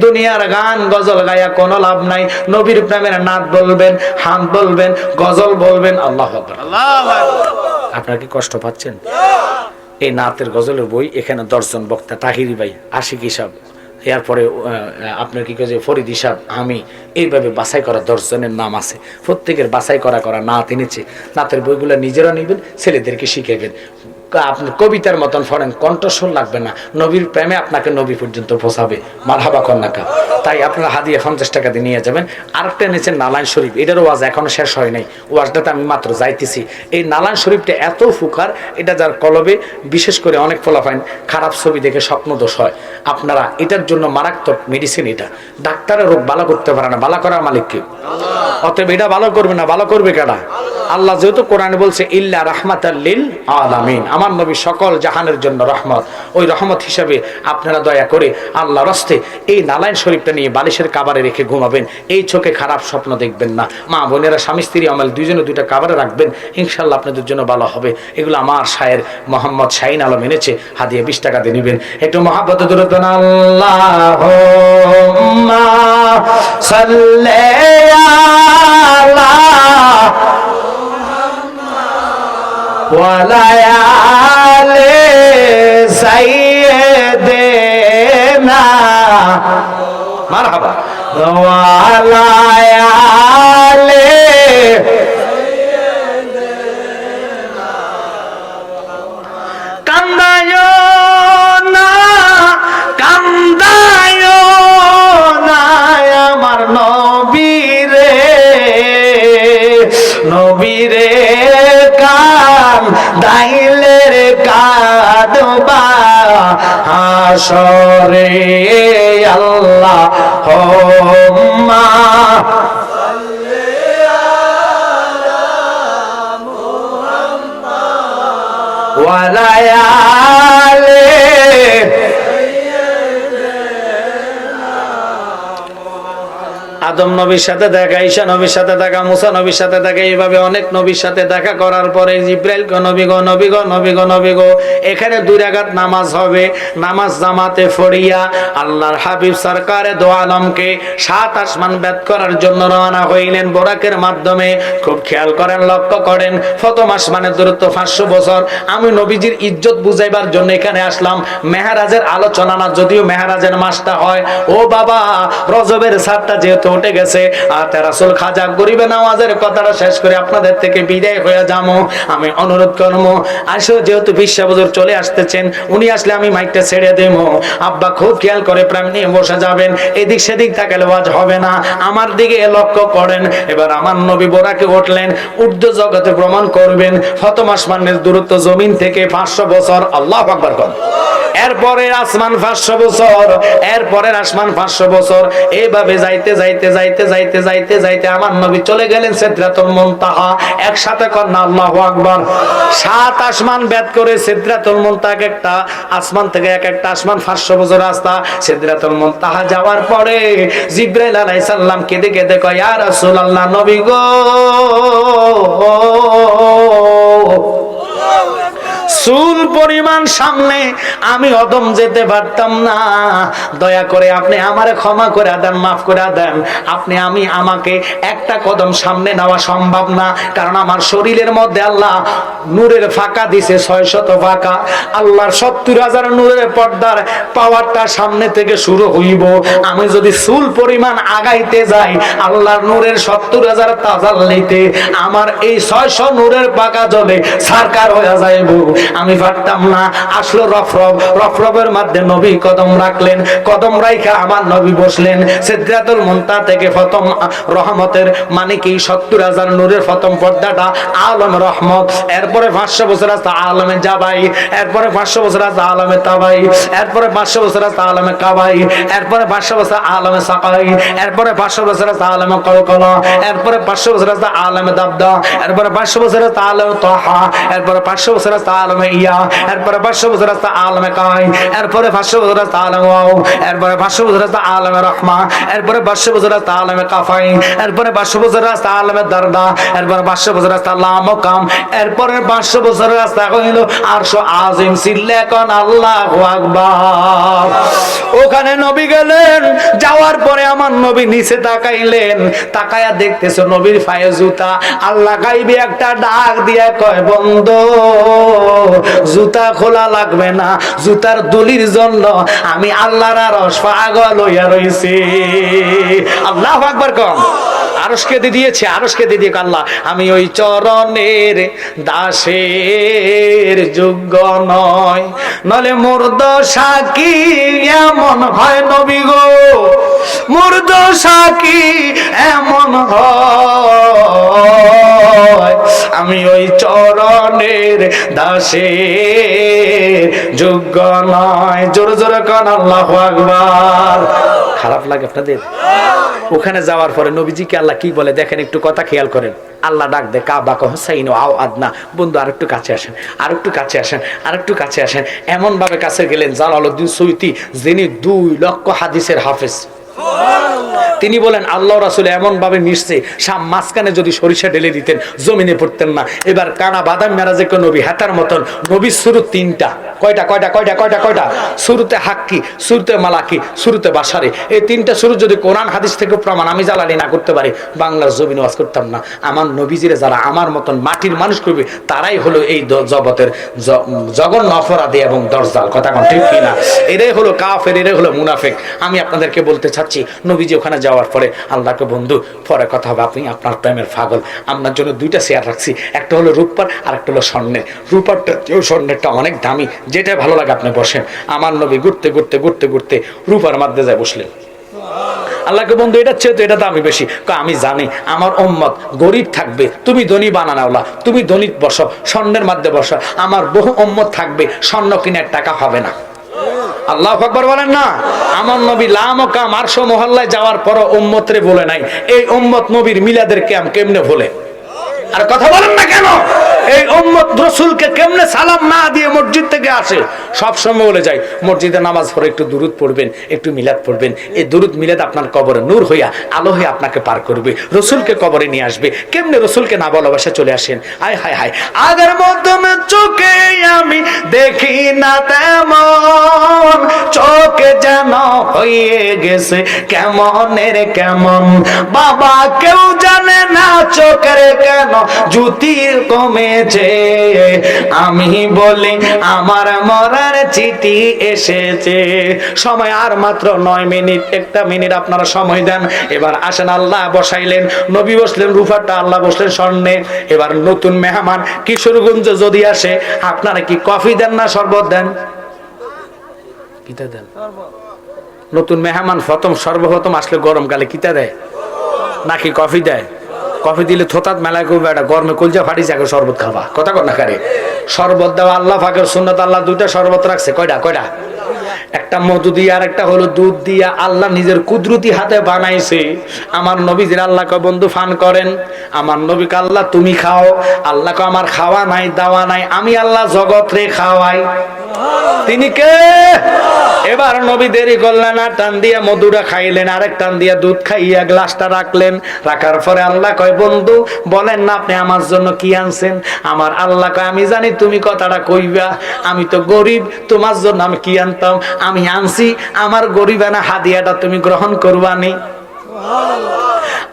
দুনিয়ার গান গজল গায়া কোনো লাভ নাই। নবীর প্রেমের নাত বলবেন, হাম বলবেন, গজল বলবেন। আল্লাহু আকবার। আপনারা কি কষ্ট পাচ্ছেন? এই নাতের গজলের বই এখানে 10 জন বক্তা, তাহিরি ভাই, আশিক হিসাব, এরপরে আপনার কি কাজে ফরিদ হিসাব, আমি, এইভাবে বাছাই করা 10 জনের নাম আছে। প্রত্যেকের বাছাই করা নাত এনেছে। নাতের বইগুলো নিজেরা নেবেন, ছেলেদেরকে শিখাইবেন। আপনি কবিতার মতন পড়েন, কণ্ঠস্বর লাগবে না, নবীর প্রেমে আপনাকে নবী পর্যন্ত পৌঁছাবে। মারহাবা কন্যাকা। তাই আপনারা হাদিয়া 50 টাকা দিয়ে নিয়ে যাবেন। আরেকটা এনেছেন নালান শরীফ, এটারও ওয়াজ এখনো শেষ হয় নাই, ওয়াজটাতে আমি মাত্র যাইতেছি। এই নালান শরীফটা এত ফুকার, এটা যার কলবে বিশেষ করে অনেক ফলাফাইন খারাপ ছবি দেখে স্বপ্নদোষ হয়, আপনারা এটার জন্য মারাত্মক মেডিসিন। এটা ডাক্তারের রোগ ভালো করতে পারে না, ভালো করার মালিক কে? অতএব এটা ভালো করবে না, ভালো করবে কারা? আল্লাহ যেহেতু কোরআনে বলছে ইল্লা রাহমাতাল লিল আলামিন, আমার নবী সকল জাহানের জন্য রহমত, ওই রহমত হিসাবে আপনারা দয়া করে আল্লাহর রাস্তে এই নালাইন শরীফটা নিয়ে বালিশের কাবারে রেখে ঘুমাবেন। এই চোখে খারাপ স্বপ্ন দেখবেন না। মা বোনেরা স্বামী স্ত্রী আমল দুইজনে দুইটা কাবারে রাখবেন, ইনশাল্লাহ আপনাদের জন্য ভালো হবে। এগুলো আমার শায়ের মোহাম্মদ শাহিন আলম এনেছে, হাদিয়া 20 টাকা দিয়ে নেবেন। একটু মহাব্বতে দূরত্ব না। আল্লাহুম্মা সাল্লি আলা ওয়া আলি সাইয়্যিদিনা মারহাবা ওয়া আলি কান্দায়ো না, কান্দায়ো না আমার নবীরে, নবীরে কান্দাইলে রে কাঁদবা হাসরে আল্লাহুম্মা ওয়ালায়ালে আদম নবীর সাথে দেখা, ঈসা নবীর সাথে দেখা, মুসা নবীর সাথে দেখা, এইভাবে অনেক নবীর সাথে দেখা করার পরে জিব্রাইল গো নবী গো নবী গো নবী গো নবী গো, এখানে 2 রাকাত নামাজ হবে। নামাজ জামাতে পড়িয়া আল্লাহর হাবিব সরকারে দো আলমকে 7 আসমান বেদ করার জন্য রওনা হইলেন বোরাকের মাধ্যমে। খুব খেয়াল করেন, লক্ষ্য করেন, প্রথম আসমানের দূরত্ব 500 বছর। আমি নবীজির ইজ্জত বুঝাইবার জন্য এখানে আসলাম। মেহরাজের আলোচনা না, যদিও মেহরাজের মাসটা হয়। ও বাবা, রজবের সাতটা যেহেতু উঠে গেছে, আর রাসূল খাজা গরিবে নামাজের কথাটা শেষ করে আপনাদের থেকে বিদায় হয়ে যাবো। আমি অনুরোধ করবো, আসো, যেহেতু বিশ্বা হুজুর চলে আসতেছেন, উনি আসলে আমি মাইকটা ছেড়ে দেব। আব্বা খুব খেয়াল করে প্রেম নিয়ে বসে যাবেন, এদিক সেদিক তাকালে ওয়াজ হবে না, আমার দিকে লক্ষ্য করেন। এবার আমার নবী বোরাকে উঠলেন, ঊর্ধ্ব জগতে ভ্রমণ করবেন। প্রথম আসমানের দূরত্ব জমিন থেকে 500 বছর। আল্লাহু আকবার করেন। এরপরে আসমান 500 বছর, এরপরের আসমান 500 বছর। এইভাবে যাইতে যাইতে যাইতে যাইতে যাইতে যাইতে আমার নবী চলে গেলেন সিদরাতুল মুনতাহা। একসাথে করেন আল্লাহু আকবার। 7 আসমান বেদ করে সিদরাতুল মুনতাহা, একটা আসমান থেকে এক একটা আসমান 500 বছর রাস্তা। সিদরাতুল মুনতাহা যাওয়ার পরে জিবরাইল আলাইহিস সালাম কেঁদে কেঁদে কয়, ইয়া রাসূলুল্লাহ, নবী গো, চুল পরিমাণ সামনে আমি অদম যেতে পারতাম না, দয়া করে আপনি আমারে ক্ষমা করে দেন, মাফ করে দেন। আমাকে একটা কদম সামনে নেওয়া সম্ভব না, কারণ আমার শরীরের মধ্যে আল্লাহ নূরের ফাঁকা দিছে 600 ফাঁকা। আল্লাহর 70,000 নূরের পর্দার পাওয়ারটা সামনে থেকে শুরু হইব। আমি যদি চুল পরিমাণ আগাইতে যাই আল্লাহর নূরের 70,000 তাজাল্লিতে আমার এই 600 নূরের পাকা জলে সরকার হয়ে যাইব। আমি পারতাম না। আসলো রফরফের মধ্যে নবী কদম রাখলেন, কদম রাইখা আমার নবী বসলেন। সিদরাতুল মুনতাহা থেকে প্রথম রহমতের মানে কি 70,000 নূরের প্রথম পর্দাটা আলম রহমত। এরপরে 500 বছর আছে আলমে জাবাই, এরপরে 500 বছর আছে আলমে তাবাই, এরপরে 500 বছর আছে আলমে কাবাই, এরপরে 500 বছর আলমে সাকাই, এরপরে 500 বছর আছে আলমে কলকলা, এরপরে 500 বছর আছে আলমে দাবদা, এরপরে 500 বছর আছে আলমে তাহা, এরপরে 500 বছর আছে আলমে ইয়া, এরপরে 500 বছর আছে আলমে কাই, এরপরে 500 বছর আছে আলমে ওয়াও, এরপরে 500 বছর আছে আলমে রহমা, এরপরে 500 বছর আছে আলমে কাফাই, এরপরে 500 বছর আছে আলমে দারদা, এরপরে 500 বছর আছে আল্লাহ মকাম, এরপরে 500 বছর আছে হইল আরশ আজিম। সিল্লে কোন আল্লাহু আকবার। ওখানে নবী গেলেন, যাওয়ার পরে আমার নবী নিচে তাকাইলেন, তাকায়া দেখতেছে নবীর পায়ে জুতা। আল্লাহ গাইবে একটা ডাক দিয়া কয়, বন্ধু জুতা খোলা লাগবে না, জুতার দলির জন্য আমি আল্লাহর আরশ পাগল হইয়া রইছি। আল্লাহু আকবার কম। আরশকে দিয়েছে, আরশকে দিয়ে আল্লাহ, আমি ওই চরণের দাসের যোগ্য নয়, নলে মোর দশা কি এমন হয় নবী গো, মোর দশা কি এমন হয়, আমি ওই চরণের দাসের যোগ্য নয়। জোরে জোরে কান আল্লাহু আকবার। খারাপ লাগে আপনাদের? ওখানে যাওয়ার পরে নবীজিকে আল্লাহ কি বলে দেখেন, একটু কথা খেয়াল করেন। আল্লাহ ডাক দে কাবা হুসাইন আও আদনা, বন্ধু আর একটু কাছে আসেন, আর একটু কাছে আসেন, আর একটু কাছে আসেন। এমন ভাবে কাছে গেলেন জালালউদ্দিন সুয়ুতি, যিনি 2 লক্ষ হাদিসের হাফেজ, তিনি বলেন আল্লাহ রাসূল এমন ভাবে মিশছে, মাঝখানে যদি সরিষা ঢেলে দিতেন জমিনে পড়তেন না। এবার কানা বাদাম মেরাজে কোন নবী হাতার মতন, নবীর শুরু 3টা, কয়টা শুরুতে হাক্কি, শুরুতে মালাকি, শুরুতে বাসারে। এই 3টা শুরু যদি কোরআন হাদিস থেকে প্রমাণ আমি জালালি না করতে পারি, বাংলার জমিনে ওয়াজ করতাম না। আমার নবীজিরে যারা আমার মতন মাটির মানুষ করবে, তারাই হলো এই জগতের জঘন্য অপরাধী এবং দরজাল। কথা কোন ঠিক কিনা? এরাই হলো কাফের, এরাই হলো মুনাফিক। আমি আপনাদেরকে বলতে চাচ্ছি, নবীজি ওখানে যাওয়ার পরে আল্লাহকে বন্ধু পরে কথা হবে, আপনি আপনার প্রেমের পাগল, আপনার জন্য 2টা চেয়ার রাখছি, একটা হলো রূপার আর একটা হলো স্বর্ণের। রূপারটা স্বর্ণেরটা অনেক দামি, যেটা ভালো লাগে আপনি বসেন। আমার নবী ঘুরতে ঘুরতে ঘুরতে ঘুরতে রূপার মধ্যে যায় বসলেন। আল্লাহকে বন্ধু এটা চেয়ে তো এটা দামি বেশি। আমি জানি আমার উম্মত গরিব থাকবে, তুমি ধনী বানানোলা, তুমি ধনী বসো, স্বর্ণের মধ্যে বসো। আমার বহু উম্মত থাকবে, স্বর্ণ কিনার টাকা হবে না। আল্লাহু আকবার বলেন না। আমার নবী লামকাম আরশ মহল্লায় যাওয়ার পর উম্মতরে বলে নাই এই উম্মত নবীর মিলাদের কেমনে ভুলে। আর কথা বলেন না কেন? এই উম্মত রাসূলকে কেমনে সালাম না দিয়ে মসজিদ থেকে আসে? সব সময় বলে যায় মসজিদে নামাজ পড়ে একটু দুরূদ পড়বেন, একটু মিলাদ পড়বেন। এই দুরূদ মিলাদ আপনার কবরে নূর হইয়া আলো হয়ে আপনাকে পার করবে, রাসূলকে কবরে নিয়ে আসবে। কেমনে রাসূলকে না ভালোবাসা চলে আসেন? আয় হায় হায়, আগের মাধ্যমে চোখে আমি দেখি না তেমন, চোখে যেন হয়ে গেছে কেমনের কেমন। বাবা কেউ জানে না চোখের কেন জ্যোতির কমেছে, আমি বলি আমার মরার চিঠি এসেছে। সময় আর মাত্র 9 মিনিট, 1টা মিনিট আপনারা সময় দেন। এবার আসেন, আল্লাহ বসাইলেন, নবী বসলেন রূপারটা, আল্লাহ বসলেন স্বর্ণে। এবার নতুন মেহমান কিশোরগঞ্জ যদি আসে, আপনারা কি কফি দেন না শরবত দেন? কিতা দেন? নতুন মেহমান সর্বপ্রথম আসলে গরমকালে কিতা দেয় নাকি কফি দেয়? কফি দিলে থোতাত মেলায় করবে, একটা গরমে কলজা ফাটি যাকে শরবত খাবা। কথা কর না কারে? শরবত দেওয়া আল্লাহ পাকের সুন্নাত। আল্লাহ 2টা শরবত রাখছে, কয়টা? একটা মধু দিয়া আর একটা হলো দুধ দিয়া, আল্লাহ নিজের কুদরতি হাতে বানাইছে। আমার নবীজির আল্লাহ কয় বন্ধু পান করেন। আমার নবীকে আল্লাহ তুমি খাও। আল্লাহ কয় আমার খাওয়া নাই দাওয়া নাই, আমি আল্লাহ জগৎ রে খাওয়াই। তিনি কে? এবার নবী দেরি করলেন না, টান দিয়া মধুটা খাইলেন, আরেক টান দিয়া দুধ খাইয়া গ্লাসটা রাখলেন। রাখার পরে আল্লাহ কয় বন্ধু বলেন না আপনি আমার জন্য কি আনছেন? আমার আল্লাহ কয় আমি জানি তুমি কথাটা কইবা, আমি তো গরিব, তোমার জন্য আমি কি আনতাম? আমি আনছি আমার গরিবানা হাদিয়াটা তুমি গ্রহণ করবানি।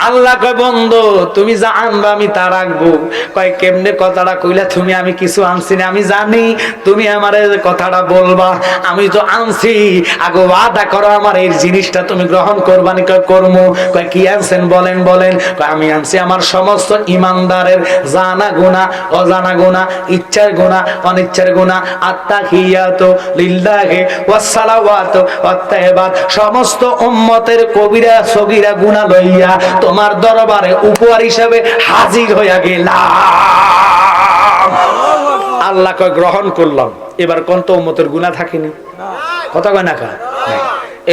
আল্লাহ কয় বন্ধু তুমি যা আনবা আমি তা রাখবো। কয় কেমনে কথাটা কইলা তুমি? আমি কিছু আনছি না, আমি জানি তুমি আমার কথাটা বলবা, আমি তো আনছি, আগে ওয়াদা করো আমার এই জিনিসটা তুমি গ্রহণ করবানি। কয় করমু। কয় কি আনছেন বলেন? কয় আমি আনছি আমার সমস্ত ইমানদারের জানা গুনাহ, অজানা গুনাহ, ইচ্ছার গুনাহ, অনিচ্ছার গুনাহ, আত্তাহিয়াতু লিল্লাহি ওয়াস সালাওয়াতু ওয়াত তাইয়্যিবাত, সমস্ত উম্মতের কবিরা সগীরা গুনাহ লইয়া তোমার দরবারে উপহার হিসাবে হাজির হইয়া গেলাম। আল্লাহ কয় গ্রহণ করলাম। এবার কোন তো উম্মতের গুনাহ থাকেনি? কথা কয় না কা?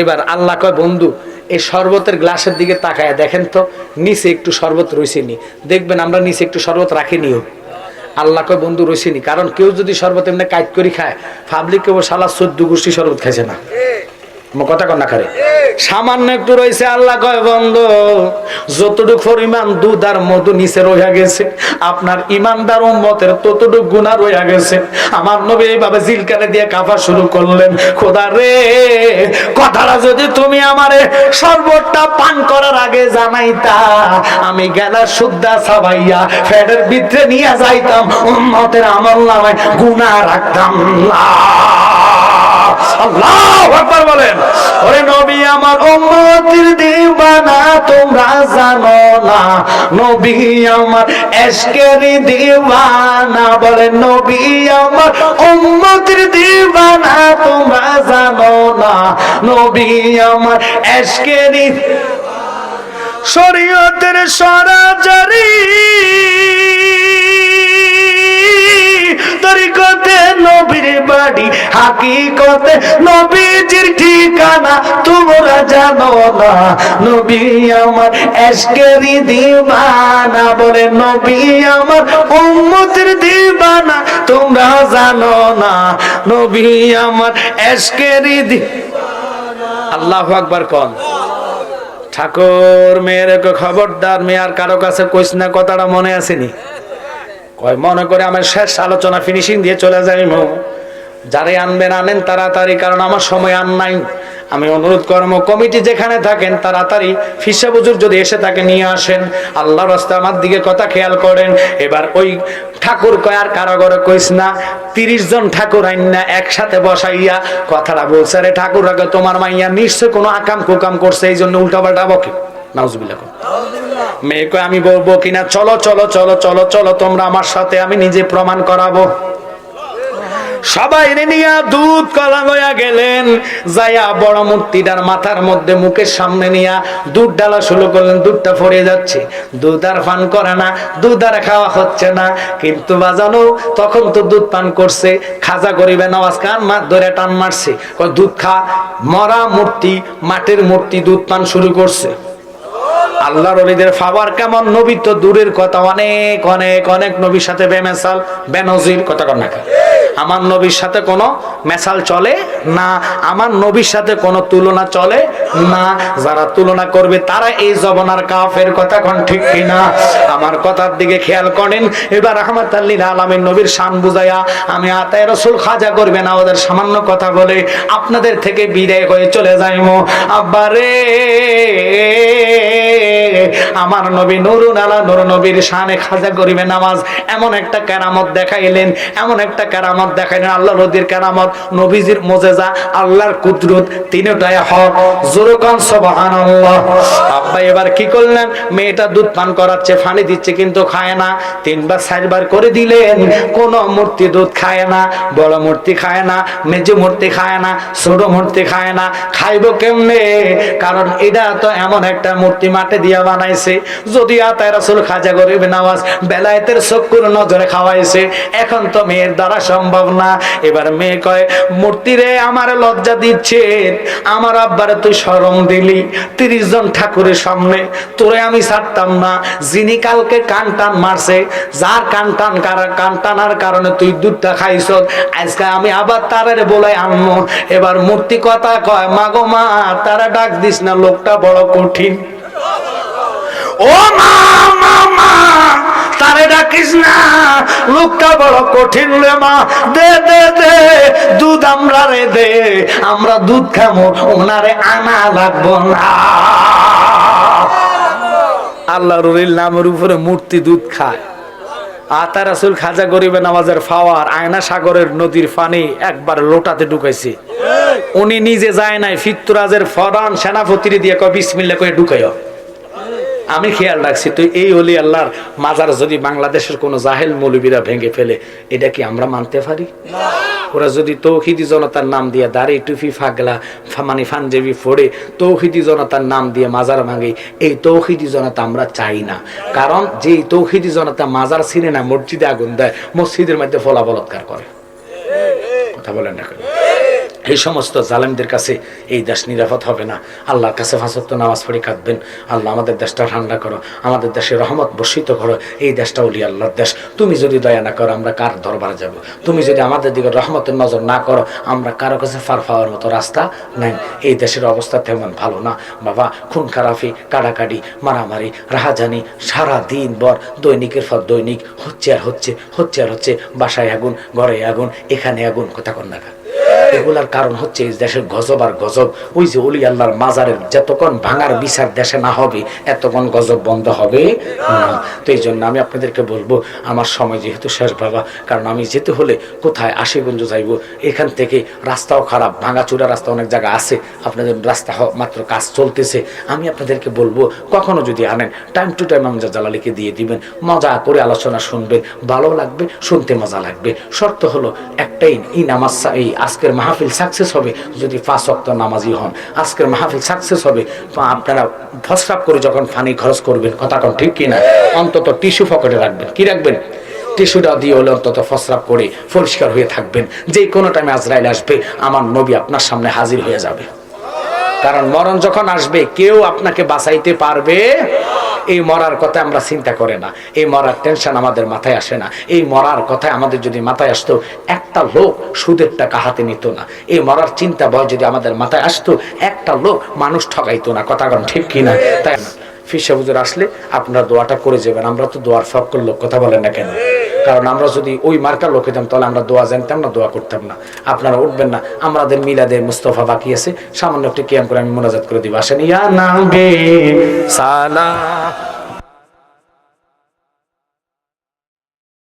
এবার আল্লাহ কয় বন্ধু এই শরবতের গ্লাসের দিকে তাকায় দেখেন তো নিচে একটু শরবত রইছেনি, দেখবেন আমরা নিচে একটু শরবত রাখিনিও। আল্লাহ কয় বন্ধু রইছেনি, কারণ কেউ যদি শরবত এমনি কাইট করে খায়, পাবলিক কেউ শালা 14 গোষ্ঠী শরবত খাইছে না। কথা কন না করে সামান্য একটু রয়েছে। আল্লাহ কয় বন্ধু যতটুকু পরিমাণ দুধ আর মধু নিচে রইয়া গেছে, আপনার ইমানদার উম্মতের ততটুকু গুনাহ রইয়া গেছে। আমার নবী এইভাবে জিলকানে দিয়ে কাঁপা শুরু করলেন, খোদা রে কথাটা যদি তুমি আমারে শরবতটা পান করার আগে জানাইতা, আমি গেলা সুদ্ধা সাবাইয়া ফেডের ভিতরে নিয়ে যাইতাম, উম্মতের আমলনামায় গুনাহ রাখতাম না। আল্লাহু আকবার বলেন। ওরে নবী আমার উম্মতের দিওয়ানা তোমরা জানো না, নবী আমার ইশকের দিওয়ানা। বলেন নবী আমার উম্মতের দিওয়ানা তোমরা জানো না, নবী আমার ইশকের শরীয়তের সরাজারি তরিকতে নবীর বাড়ি হাকিকতে নবীজির ঠিকানা তোমরা জানো না, নবী আমার এশকেরি দিবানা, বলে নবী আমার উম্মতের দিবানা, তোমরা জানো না, নবী আমার এশকেরি দিবানা। আল্লাহু আকবার কোন। ঠাকুর মেয়ের খবরদার, মেয়ার কারো কাছে কইস না, কথাটা মনে আসেনি? কয় মনে করে আমার শেষ আলোচনা ফিনিশিং দিয়ে চলে যাই। যারে আনবেন আনেন তাড়াতাড়ি, কারণ আমার সময় আর নাই। আমি অনুরোধ করব কমিটি যেখানে থাকেন তাড়াতাড়ি ফিসা বুজুর যদি এসে তাকে নিয়ে আসেন। আল্লাহর রাস্তায় আমার দিকে কথা খেয়াল করেন। এবার ওই ঠাকুর কয় আর কারাগারে কইস না, 30 জন ঠাকুর আইন না একসাথে বসাইয়া কথাটা বলছে, রে ঠাকুর আগে তোমার মাইয়া নিশ্চয় কোনো আকাম কুকাম করছে, এই জন্য উল্টাপাল্টা বকে। নাউজুবিল্লাহ। মেয়ে কয় আমি বলবো কিনা, চলো চলো চলো চলো চলো তোমরা আমার সাথে, আমি নিজে প্রমাণ করাবো। সবাই নিয়া দুধ কলা লইয়া গেলেন, যাইয়া বড় মূর্তিটার মাথার মধ্যে মুখের সামনে নিয়া দুধ ডালা শুরু করলেন। দুধটা ফরিয়ে যাচ্ছে, দুধ আর পান করে না, দুধ আর খাওয়া হচ্ছে না। কিন্তু বাজানো তখন তো দুধ পান করছে, খাজা গরিবে নওয়াজ কান মার ধরে টান মারছে, দুধ খা। মরা মূর্তি, মাটির মূর্তি দুধ পান শুরু করছে। আল্লাহর ওলিদের পাওয়ার কেমন, নবী তো দূরের কথা, অনেক অনেক অনেক নবীর সাথে বেমেসাল বেনজির কথা কর না। আমার নবীর সাথে কোনো মেসাল চলে না, আমার নবীর সাথে কোনো তুলনা চলে না। যারা তুলনা করবে তারা এই জবানার কাফের, কথা কোন ঠিক কিনা? আমার কথার দিকে খেয়াল করেন। এবার রাহমাতাল লিল আলামিন নবীর শান বুঝাইয়া আমি আতায়ে রাসূল খাজা করবে না ওদের সামান্য কথা বলে আপনাদের থেকে বিদায় হয়ে চলে যাইমু। আব্বারে আমার নবী নুরুন আলা নূর, নবীর শানে খাজা করিবে নামাজ এমন একটা কেরামত দেখাইলেন, এমন একটা কেরামত দেখাইলেন, আল্লাহর ওলির কেরামত, নবীজির মুজিজা, আল্লাহর কুদরত, তিনটাই হক। জোরে কোন সুবহানাল্লাহ। আব্বা এবার কি করলেন, মেয়েটা দুধ পান করাচ্ছে, পানি দিচ্ছে কিন্তু খায় না। 3বার 4বার করে দিলেন, কোন মূর্তি দুধ খায় না। বড় মূর্তি খায় না, মেজো মূর্তি খায় না, ছোট মূর্তি খায় না। খাইবো কেমনে? কারণ এটা তো এমন একটা মূর্তি মাটি দিয়া বানাইছে। যদি আতায়ে রাসূল খাজা গরিব নওয়াজ বেলায়েতের চক্ষুর নজরে খাওয়াইছে, এখন তো মেয়ের দ্বারা সম্ভব না। এবার মেয়ে কয়, মূর্তি রে আমার লজ্জা দিচ্ছে, আমার আব্বারে তুই শরম দিলি 30 জন ঠাকুরের সামনে, তোরে আমি ছাড়তাম না। যিনি কালকে কান টান মারছে, যার কান টানার কারণে তুই দুধটা খাইছ, আজকে আমি আবার তারে বলে আনবো। এবার মূর্তি কথা কয়, মাগো মা তারা ডাক দিস না, লোকটা বড় কঠিন। ও মা মা মা তারে ডাকিস না, লোকটা বড় কঠিন রে মা, দে দে দে দুধ আমরা রে দে, আমরা দুধ খামো, ওনারে আনা লাগবো না। আল্লাহর ওলির নামের উপরে মূর্তি দুধ খায়। আতায়ে রাসূল খাজা গরিবে নওয়াজের ফাওয়ার আয়না সাগরের নদীর পানি একবার লোটাতে ঢুকাইছে। উনি নিজে যায় নাই, ফিত্তুরাজের ফরান সেনাপতি দিয়ে কয় বিসমিল্লাহ কয়ে ঢুকাইও। আমি খেয়াল রাখছি, তো এই ওলি আল্লাহর মাজার যদি বাংলাদেশের কোনো জাহেল মৌলবীরা ভেঙে ফেলে, এটা কি আমরা মানতে পারি? ওরা যদি তৌহিদি জনতার নাম দিয়ে দাড়ি টুপি ফাগলা মানে ফানজেবি ফোড়ে তৌহিদি জনতার নাম দিয়ে মাজার ভাঙে, এই তৌহিদি জনতা আমরা চাই না। কারণ যে তৌহিদি জনতা মাজার ছিনে না, মসজিদে আগুন দেয়, মসজিদের মধ্যে ফলা বলৎকার করে, কথা বলেন না। এই সমস্ত জালেমদের কাছে এই দেশ নিরাপদ হবে না। আল্লাহর কাছে 5 ওয়াক্ত নামাজ পড়ে কাঁদবেন, আল্লাহ আমাদের দেশটা ঠান্ডা করো, আমাদের দেশে রহমত বর্ষিত করো, এই দেশটা ওলি আল্লাহর দেশ। তুমি যদি দয়া না করো আমরা কার দরবারে যাব? তুমি যদি আমাদের দিকে রহমতের নজর না করো, আমরা কারো কাছে ফার পাওয়ার মতো রাস্তা নাই। এই দেশের অবস্থা তেমন ভালো না বাবা, খুন খারাপি, কাড়াকাড়ি, মারামারি, রাহাজানি, সারা দিন ভর দৈনিকের পর দৈনিক হচ্ছে আর হচ্ছে, হচ্ছে আর হচ্ছে। বাসায় আগুন, ঘরে আগুন, এখানে আগুন, কথা কন না। এগুলার কারণ হচ্ছে এই দেশের গজব আর গজব। ওই যে ওলি আল্লাহর মাজারের যতক্ষণ ভাঙার বিচার দেশে না হবে, এতক্ষণ গজব বন্ধ হবে না। তো এই জন্য আমি আপনাদেরকে বলবো, আমার সময় যেহেতু শেষ বাবা, কারণ আমি যেতে হলে কোথায় আশিগঞ্জ যাইব, এখান থেকে রাস্তাও খারাপ, ভাঙাচুরা রাস্তা অনেক জায়গা আছে, আপনাদের রাস্তা মাত্র কাজ চলতেছে। আমি আপনাদেরকে বলবো, কখনো যদি আনেন টাইম টু টাইম আমজাদ জালালিকে দিয়ে দিবেন, মজা করে আলোচনা শুনবেন, ভালো লাগবে, শুনতে মজা লাগবে। শর্ত হলো একটাই, এই নামাজ, এই আজকের মাহফিল সাকসেস হবে যদি 5 ওয়াক্ত নামাজি হন। আজকের মাহফিল সাকসেস হবে আপনারা প্রস্রাব করে যখন পানি খরচ করবেন, কথা কোন ঠিক কিনা, অন্তত টিস্যু পকেটে রাখবেন। কি রাখবেন? টিস্যুটা দিয়ে হলে অন্তত প্রস্রাব করে পরিষ্কার হয়ে থাকবেন, যে কোনো টাইমে আজরাইল আসবে, আমার নবী আপনার সামনে হাজির হয়ে যাবে। কারণ মরণ যখন আসবে কেউ আপনাকে বাঁচাইতে পারবে। এই মরার কথা আমরা চিন্তা করে না, এই মরার টেনশন আমাদের মাথায় আসে না। এই মরার কথা আমাদের যদি মাথায় আসতো, একটা লোক সুদের টাকা হাতে নিত না। এই মরার চিন্তা ভয় যদি আমাদের মাথায় আসতো, একটা লোক মানুষ ঠকাইতো না। কথা কারণ ঠিক কিনা? তাই না? ফিরসা হুজুর আসলে আপনারা দোয়াটা করে যাবেন। আমরা তো দোয়ার ফক্কর লোক, কথা বলেন না কেন? কারণ আমরা যদি ওই মার্কার লোক হইতাম তাহলে আমরা দোয়া জানতাম না, দোয়া করতাম না। আপনারা উঠবেন না, আমাদের মিলাদের মুস্তফা বাকি আছে, সামান্য একটু কিয়াম করে আমি মোনাজাত করে দিব। আসেন, ইয়া নাবি সালাম।